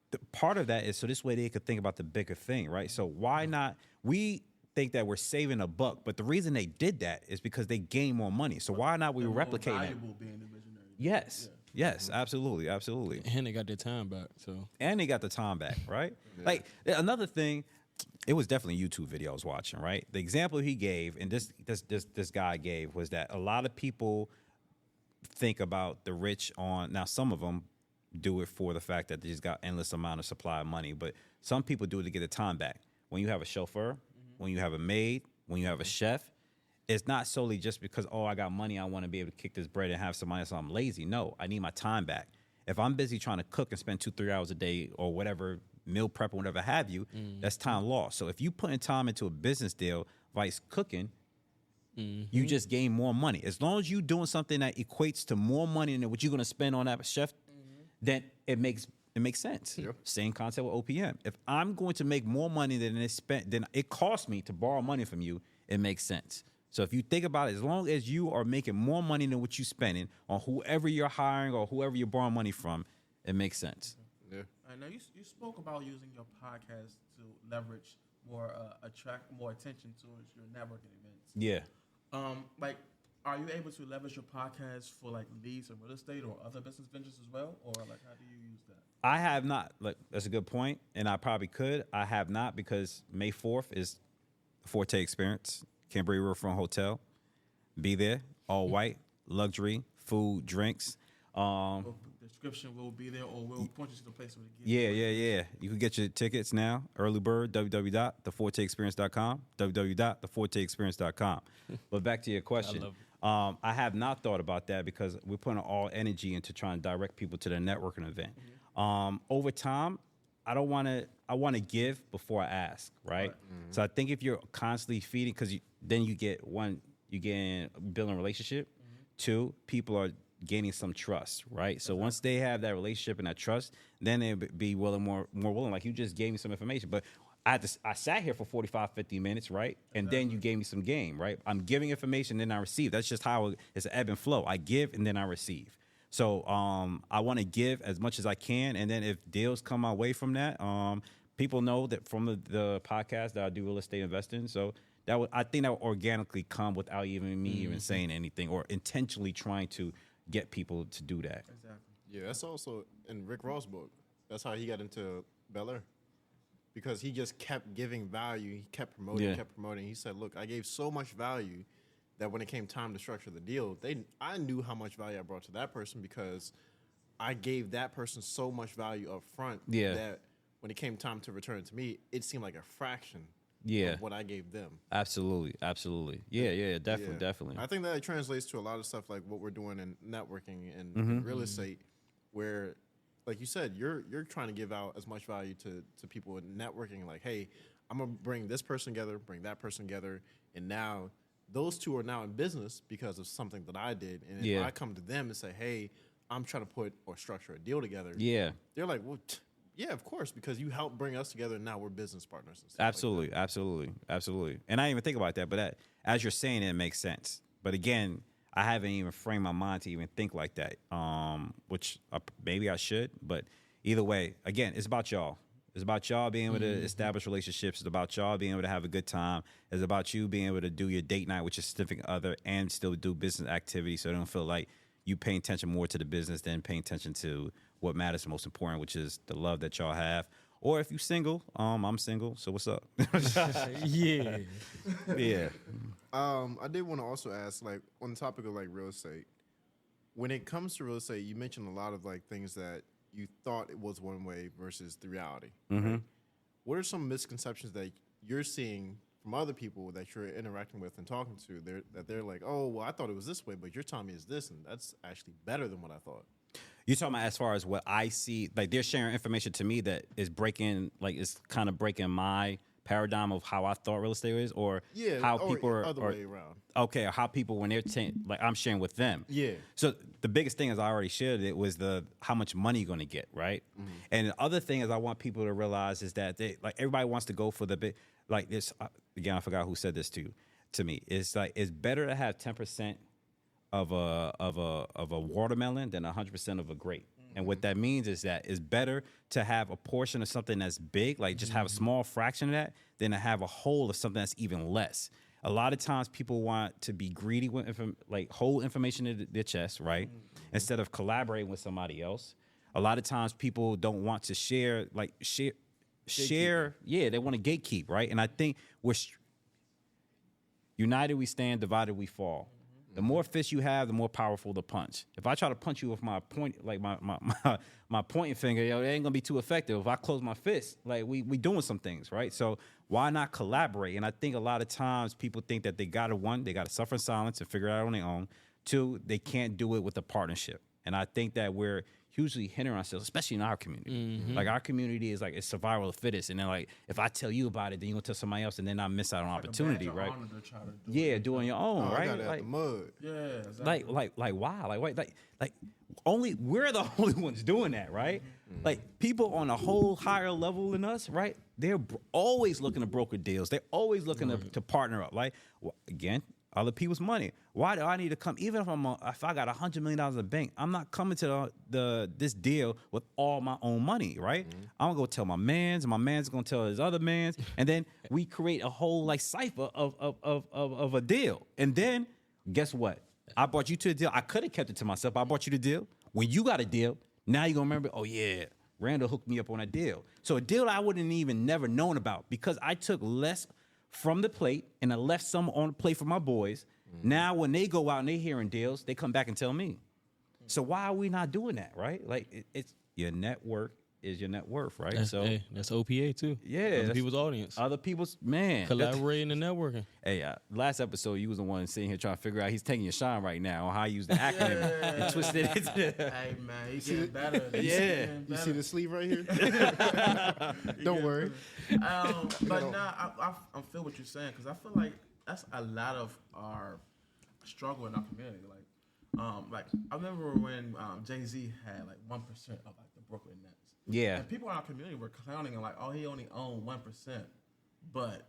the part of that is so this way they could think about the bigger thing, right? So why not? We think that we're saving a buck, but the reason they did that is because they gain more money. So why not we replicate that? Being the visionary. Yes. Yeah. Yes, absolutely. And they got their time back. So And they got the time back, right? Like, another thing, it was definitely a YouTube video I was watching, right? The example he gave, and this guy gave, was that a lot of people think about the rich now some of them do it for the fact that they just got endless amount of supply of money, but some people do it to get the time back. When you have a chauffeur, when you have a maid, when you have a chef, it's not solely just because, I got money, I want to be able to kick this bread and have some money, so I'm lazy. No, I need my time back. If I'm busy trying to cook and spend 2-3 hours a day or whatever, meal prep or whatever have you, that's time lost. So if you put in time into a business deal, vice cooking, you just gain more money. As long as you're doing something that equates to more money than what you're going to spend on that chef, then it makes sense. Yep. Same concept with OPM. If I'm going to make more money than it costs me to borrow money from you, it makes sense. So if you think about it, as long as you are making more money than what you're spending on whoever you're hiring or whoever you're borrowing money from, it makes sense. Yeah. I know you spoke about using your podcast to leverage more, attract more attention towards your networking events. Yeah. Like, are you able to leverage your podcast for, like, leads in real estate or other business ventures as well? Or, like, how do you use that? I have not. Look, that's a good point, and I probably could. I have not, because May 4th is the Forte Experience, Canterbury Riverfront Hotel. Be there, all white, luxury, food, drinks. The description will be there, or we'll point you to the place where to get Yeah. You can get your tickets now. Early bird, www.theforteexperience.com, www.theforteexperience.com. But back to your question. I have not thought about that because we're putting all energy into trying to direct people to the networking event. Over time, I want to give before I ask, right? So I think if you're constantly feeding, because then you get building a relationship. 2, people are gaining some trust, right? So once they have that relationship and that trust, then they'll be more willing. Like you just gave me some information, but I sat here for 45, 50 minutes, right? And then you gave me some game, right? I'm giving information, then I receive. That's just how it's an ebb and flow. I give and then I receive. So I want to give as much as I can, and then if deals come my way from that, people know that from the podcast that I do real estate investing. So I think that would organically come without even me even saying anything or intentionally trying to get people to do that. Exactly. Yeah, that's also in Rick Ross' book. That's how he got into Bel Air. Because he just kept giving value. He kept promoting. He said, look, I gave so much value that when it came time to structure the deal, I knew how much value I brought to that person because I gave that person so much value up front that when it came time to return it to me, it seemed like a fraction of what I gave them. Absolutely. Yeah, definitely. I think that it translates to a lot of stuff like what we're doing in networking and real estate, where, like you said, you're trying to give out as much value to people in networking. Like, hey, I'm gonna bring this person together, bring that person together, and now those two are now in business because of something that I did. And if I come to them and say, hey, I'm trying to put or structure a deal together, they're like, well, yeah, of course, because you helped bring us together, and now we're business partners. And stuff Absolutely. And I didn't even think about that, but as you're saying it makes sense. But again, I haven't even framed my mind to even think like that, which maybe I should. But either way, again, it's about y'all. It's about y'all being able to establish relationships. It's about y'all being able to have a good time. It's about you being able to do your date night with your significant other and still do business activities so they don't feel like you paying attention more to the business than paying attention to what matters most important, which is the love that y'all have. Or if you're single, I'm single, so what's up? Yeah. I did want to also ask, like, on the topic of like real estate, when it comes to real estate, you mentioned a lot of like things that you thought it was one way versus the reality. Right? What are some misconceptions that you're seeing from other people that you're interacting with and talking to? They're like, oh, well, I thought it was this way, but you're telling me it's this, and that's actually better than what I thought. You're talking about as far as what I see, like they're sharing information to me that is breaking, like it's kind of breaking my paradigm of how I thought real estate is, or how people are other way around. Okay, or how people when they're like I'm sharing with them. Yeah. So the biggest thing is I already shared it was how much money you're going to get, right? And the other thing is I want people to realize is that they like everybody wants to go for the big like this. Again, I forgot who said this to me. It's like it's better to have 10% of a watermelon than 100% of a grape. And what that means is that it's better to have a portion of something that's big, like just have a small fraction of that, than to have a whole of something that's even less. A lot of times people want to be greedy with hold information in their chest, right? Instead of collaborating with somebody else. A lot of times people don't want to share. Yeah, they want to gatekeep, right? And I think we're united we stand, divided we fall. The more fists you have, the more powerful the punch. If I try to punch you with my point, like my pointing finger, it ain't gonna be too effective. If I close my fist, like we doing some things, right? So why not collaborate? And I think a lot of times people think that they gotta suffer in silence and figure it out on their own. Two, they can't do it with a partnership. And I think that we're hugely hindering ourselves, especially in our community. Like our community is like it's survival of the fittest, and then like if I tell you about it, then you are gonna tell somebody else, and then I miss out on opportunity, right? Doing your own, right? I got like the mud. Yeah, exactly. Like why? Like only we're the only ones doing that, right? Like people on a whole higher level than us, right? They're always looking to broker deals. They're always looking to partner up. Like again, other people's money. Why do I need to come? Even if I got $100 million in the bank, I'm not coming to this deal with all my own money, right? I'm gonna go tell my man's, and my man's gonna tell his other man's, and then we create a whole like cipher of a deal. And then guess what? I brought you to the deal. I could have kept it to myself. But I brought you the deal. When you got a deal, now you're gonna remember. Oh yeah, Randall hooked me up on a deal. So a deal I wouldn't even never known about because I took less from the plate, and I left some on the plate for my boys. Now, when they go out and they hearing deals, they come back and tell me. So why are we not doing that, right? Like, it's your network is your net worth, right? That's OPA too. Yeah, other people's audience, other people's collaborating and networking. Hey, last episode you was the one sitting here trying to figure out. He's taking your shine right now on how you use the acronym and twist it into. Hey man, he's getting better. You see the sleeve right here? Don't worry. But I feel what you're saying because I feel like that's a lot of our struggle in our community. Like Like I remember when Jay-Z had like 1% of like the Brooklyn Nets. Yeah. And people in our community were clowning him like, oh, he only owned 1%, but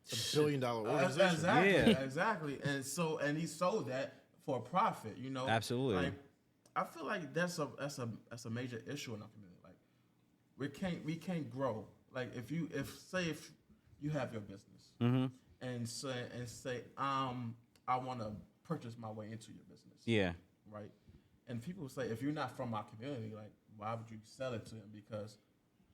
It's a $1 billion organization. exactly, Yeah. exactly. And he sold that for a profit. You know, Absolutely. Like I feel like that's a major issue in our community. Like we can't grow. Like if you have your business and say I want to purchase my way into your business. Yeah. Right. And people say if you're not from my community, like why would you sell it to him? Because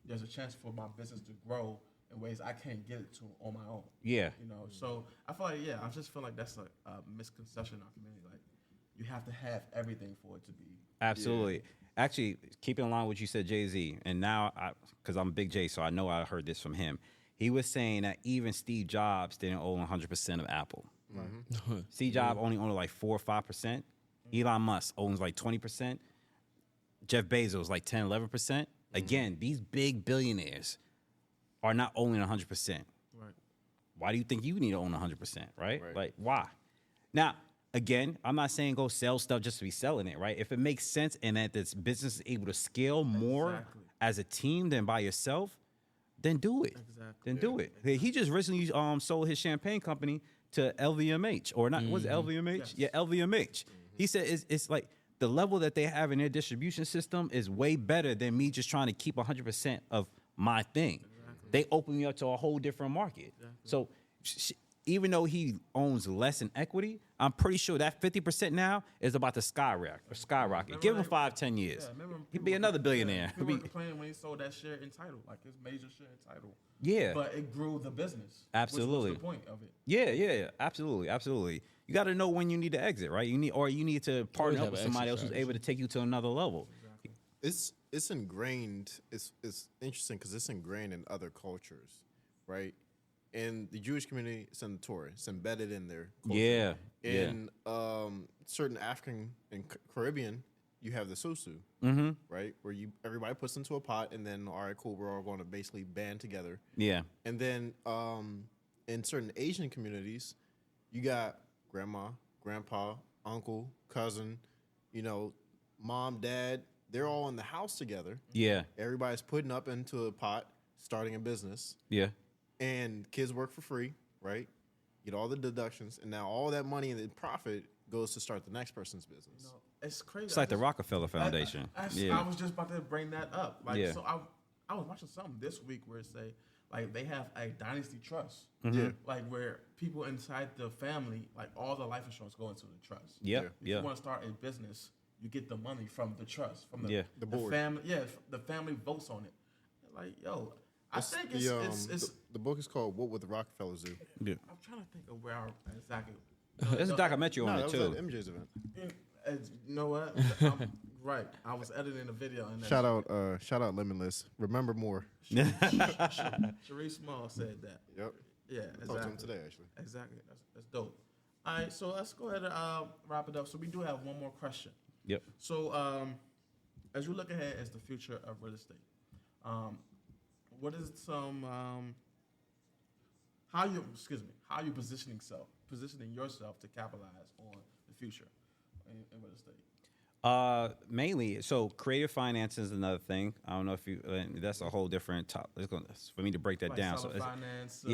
there's a chance for my business to grow in ways I can't get it to on my own. Yeah. You know, so I feel like I just feel like that's a misconception in our community. Like you have to have everything for it to be. Absolutely. Actually, keeping in line with what you said, Jay-Z, and now because I'm Big J, so I know I heard this from him. He was saying that even Steve Jobs didn't own 100% of Apple. Steve Jobs only owned like 4 or 5%. Elon Musk owns like 20%. Jeff Bezos like 10, 11%. Again, these big billionaires are not owning 100%. Right. Why do you think you need to own 100%, right? Like, why? Now, again, I'm not saying go sell stuff just to be selling it, right? If it makes sense and that this business is able to scale more as a team than by yourself, then do it. Exactly. Then do it. He just recently sold his champagne company to LVMH, or not, was it LVMH? Yes. Yeah, LVMH. He said it's like the level that they have in their distribution system is way better than me just trying to keep 100% of my thing. They open me up to a whole different market. So even though he owns less in equity, I'm pretty sure that 50% now is about to skyrocket. Give him 5-10 years. He'd be another billionaire. People were complaining when he sold that share in Tidal, like his major share in Tidal. Yeah. But it grew the business. Absolutely. Which was the point of it. Yeah, absolutely. You got to know when you need to exit, right? You need to partner up with somebody else who's able to take you to another level. It's ingrained. It's interesting because it's ingrained in other cultures, right? In the Jewish community, it's in the Torah. It's embedded in their culture. Yeah. In certain African and Caribbean, you have the susu, right? Where everybody puts into a pot, and then all right, cool, we're all going to basically band together. Yeah. And then in certain Asian communities, you got grandma, grandpa, uncle, cousin, mom, dad. They're all in the house together. Yeah. Everybody's putting up into a pot, starting a business. Yeah. And kids work for free, right? Get all the deductions, and now all that money and the profit goes to start the next person's business. No, it's crazy. It's like the Rockefeller Foundation. I was just about to bring that up. Like, so I was watching something this week where it say like they have a dynasty trust. Yeah. Like where people inside the family, like all the life insurance go into the trust. Yeah. If you want to start a business, you get the money from the trust, from the board. family. Yeah, the family votes on it. Like, yo, I think it's the book is called "What Would the Rockefellers Do?" Yeah. I'm trying to think of where exactly. There's a documentary on that it was too. at MJ's event. You know what? Right. I was editing a video. And Shout out Limitless. Remember more. Sharice Small said that. Yep. Yeah, I talked to him today actually. Exactly. That's dope. All right, so let's go ahead and wrap it up. So we do have one more question. Yep. So as you look ahead as the future of real estate, what is some how you positioning yourself to capitalize on the future in real estate? Mainly, so creative finance is another thing. I don't know if you. That's a whole different topic. It's for me to break that Like down. seller So finance.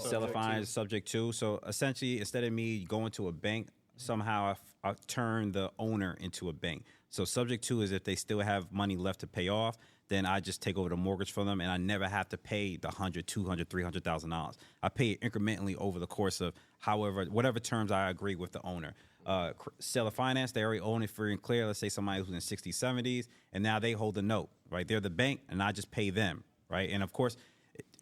seller finance, subject to. So essentially, instead of me going to a bank, somehow I've turned the owner into a bank. So subject to is if they still have money left to pay off, then I just take over the mortgage for them, and I never have to pay the $100,000, $200,000, $300,000. I pay it incrementally over the course of whatever terms I agree with the owner. Seller finance, they already own it free and clear. Let's say somebody who's in 60s, 70s, and now they hold the note, right? They're the bank, and I just pay them, right? And of course,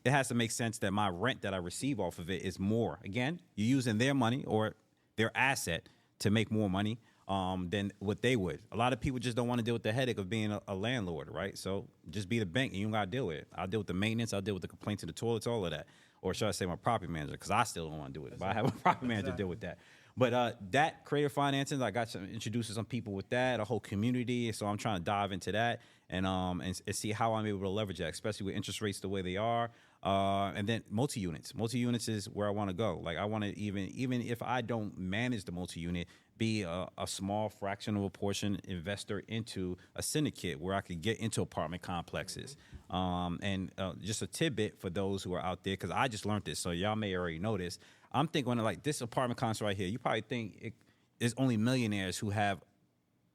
it has to make sense that my rent that I receive off of it is more. Again, you're using their money or their asset to make more money than what they would. A lot of people just don't want to deal with the headache of being a landlord, right? So just be the bank, and you don't got to deal with it. I'll deal with the maintenance. I'll deal with the complaints to the toilets, all of that. Or should I say my property manager, because I still don't want to do it. But I have a property manager deal with that. But that creative financing, I got introduced to some people with that, a whole community. So I'm trying to dive into that and see how I'm able to leverage that, especially with interest rates the way they are. And then multi-units. Multi-units is where I want to go. Like I want to even if I don't manage the multi-unit, be a small fractional portion investor into a syndicate where I could get into apartment complexes. And just a tidbit for those who are out there, because I just learned this, so y'all may already know this. I'm thinking like this apartment complex right here, you probably think it's only millionaires who have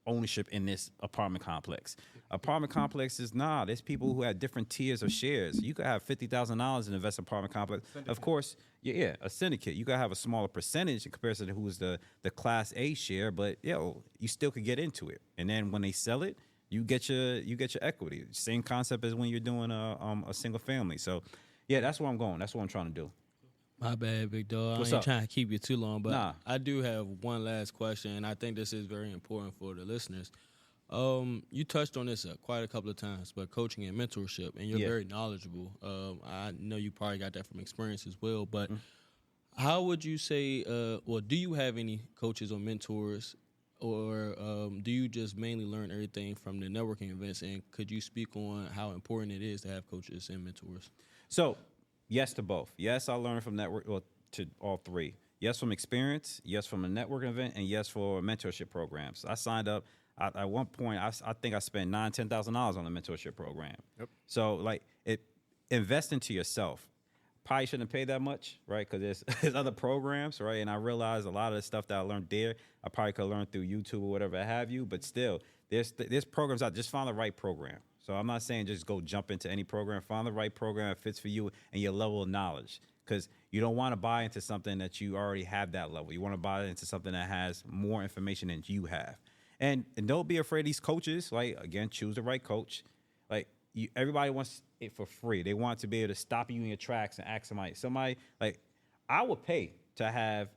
ownership in this apartment complex. Apartment complexes, there's people who have different tiers of shares. You could have $50,000 in invest apartment complex. Syndicate. Of course, a syndicate. You could have a smaller percentage in comparison to who's the Class A share, but you still could get into it. And then when they sell it, you get your equity. Same concept as when you're doing a single family. So that's where I'm going. That's what I'm trying to do. My bad, big dog. What's I ain't up? trying to keep you too long, but Nah. I do have one last question, and I think this is very important for the listeners. You touched on this quite a couple of times, but coaching and mentorship, and you're very knowledgeable. I know you probably got that from experience as well, but how would you say, do you have any coaches or mentors, or do you just mainly learn everything from the networking events, and could you speak on how important it is to have coaches and mentors? So, yes to both. Yes, I learned from to all three. Yes, from experience. Yes, from a networking event, and yes, for mentorship programs. I signed up. At one point, I think I spent $10,000 on a mentorship program. Yep. So, invest into yourself. Probably shouldn't pay that much, right? Because there's other programs, right? And I realized a lot of the stuff that I learned there, I probably could learn through YouTube or whatever have you. But still, there's programs out. Just find the right program. So I'm not saying just go jump into any program. Find the right program that fits for you and your level of knowledge. Because you don't want to buy into something that you already have that level. You want to buy into something that has more information than you have. And don't be afraid of these coaches. Again, choose the right coach. Everybody wants it for free. They want to be able to stop you in your tracks and ask somebody I would pay to have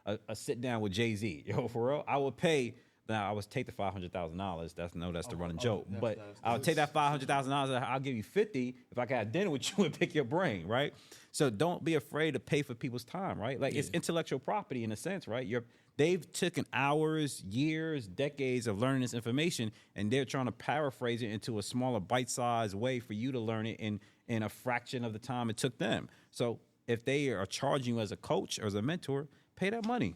a sit down with Jay-Z. For real, I would pay. Now, I would take the $500,000. That's the running joke. But I would take that $500,000. I'll give you $50,000 if I can have dinner with you and pick your brain, right? So don't be afraid to pay for people's time, right? It's intellectual property in a sense, right? They've taken hours, years, decades of learning this information, and they're trying to paraphrase it into a smaller, bite-sized way for you to learn it in a fraction of the time it took them. So if they are charging you as a coach or as a mentor, pay that money.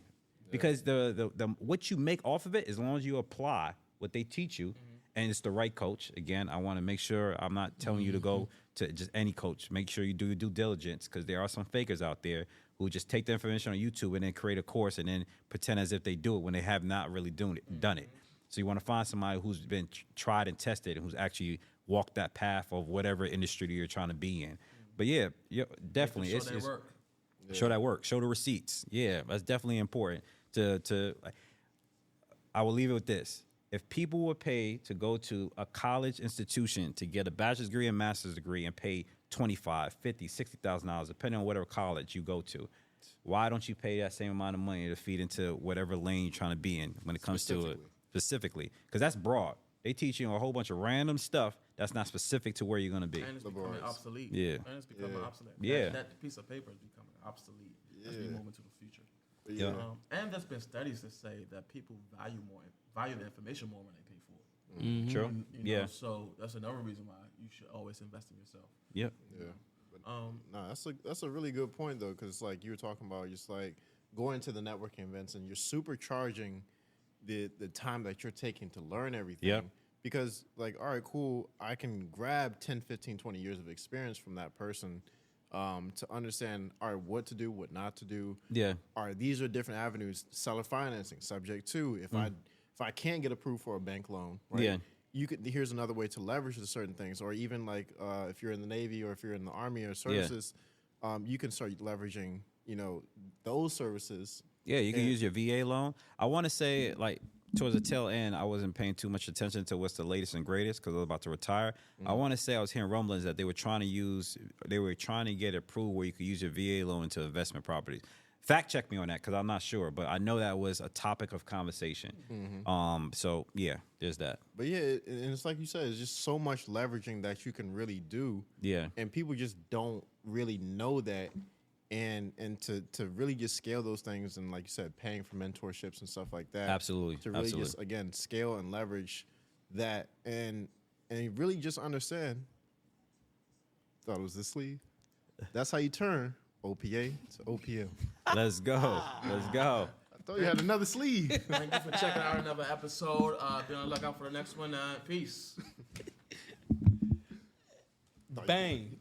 Because the what you make off of it, as long as you apply what they teach you, and it's the right coach. Again, I want to make sure I'm not telling you to go to just any coach. Make sure you do your due diligence, because there are some fakers out there who just take the information on YouTube and then create a course and then pretend as if they do it when they have not really done it. So you want to find somebody who's been tried and tested and who's actually walked that path of whatever industry you're trying to be in. But definitely, show that work. Show that work. Show the receipts. Yeah, that's definitely important. I will leave it with this. If people were paid to go to a college institution to get a bachelor's degree and master's degree and pay $25,000, $50,000, $60,000, depending on whatever college you go to, why don't you pay that same amount of money to feed into whatever lane you're trying to be in when it comes to it specifically? Because that's broad. They teach you a whole bunch of random stuff that's not specific to where you're going to be. And it's becoming obsolete. Yeah. And it's becoming obsolete. Yeah. That piece of paper is becoming obsolete as we move into the future. Yeah. And there's been studies that say that people value the information more when they pay for it. True. You know, so that's another reason why you should always invest in yourself. Yep. Yeah. But, that's a really good point though, because you were talking about just going to the networking events and you're supercharging the time that you're taking to learn everything. Yep. Because all right, cool, I can grab 10, 15, 20 years of experience from that person to understand, all right, what to do, what not to do. Yeah. All right, these are different avenues. Seller financing, subject to if I can't get approved for a bank loan, right? Yeah. Here's another way to leverage the certain things, or even if you're in the Navy or if you're in the Army or services, you can start leveraging, those services. Yeah, you can use your VA loan. I want to say towards the tail end, I wasn't paying too much attention to what's the latest and greatest because I was about to retire. I want to say I was hearing rumblings that they were trying to get approved where you could use your VA loan into investment properties. Fact check me on that because I'm not sure, but I know that was a topic of conversation. So yeah, there's that. But yeah, and it's like you said, it's just so much leveraging that you can really do. Yeah. And people just don't really know that. And to really just scale those things, and like you said, paying for mentorships and stuff like that. Absolutely. To really just, again, scale and leverage that and really just understand. Thought it was this sleeve. That's how you turn OPA to OPM. Let's go. Let's go. thought you had another sleeve. Thank you for checking out another episode. Be on the lookout for the next one. Peace. Bang.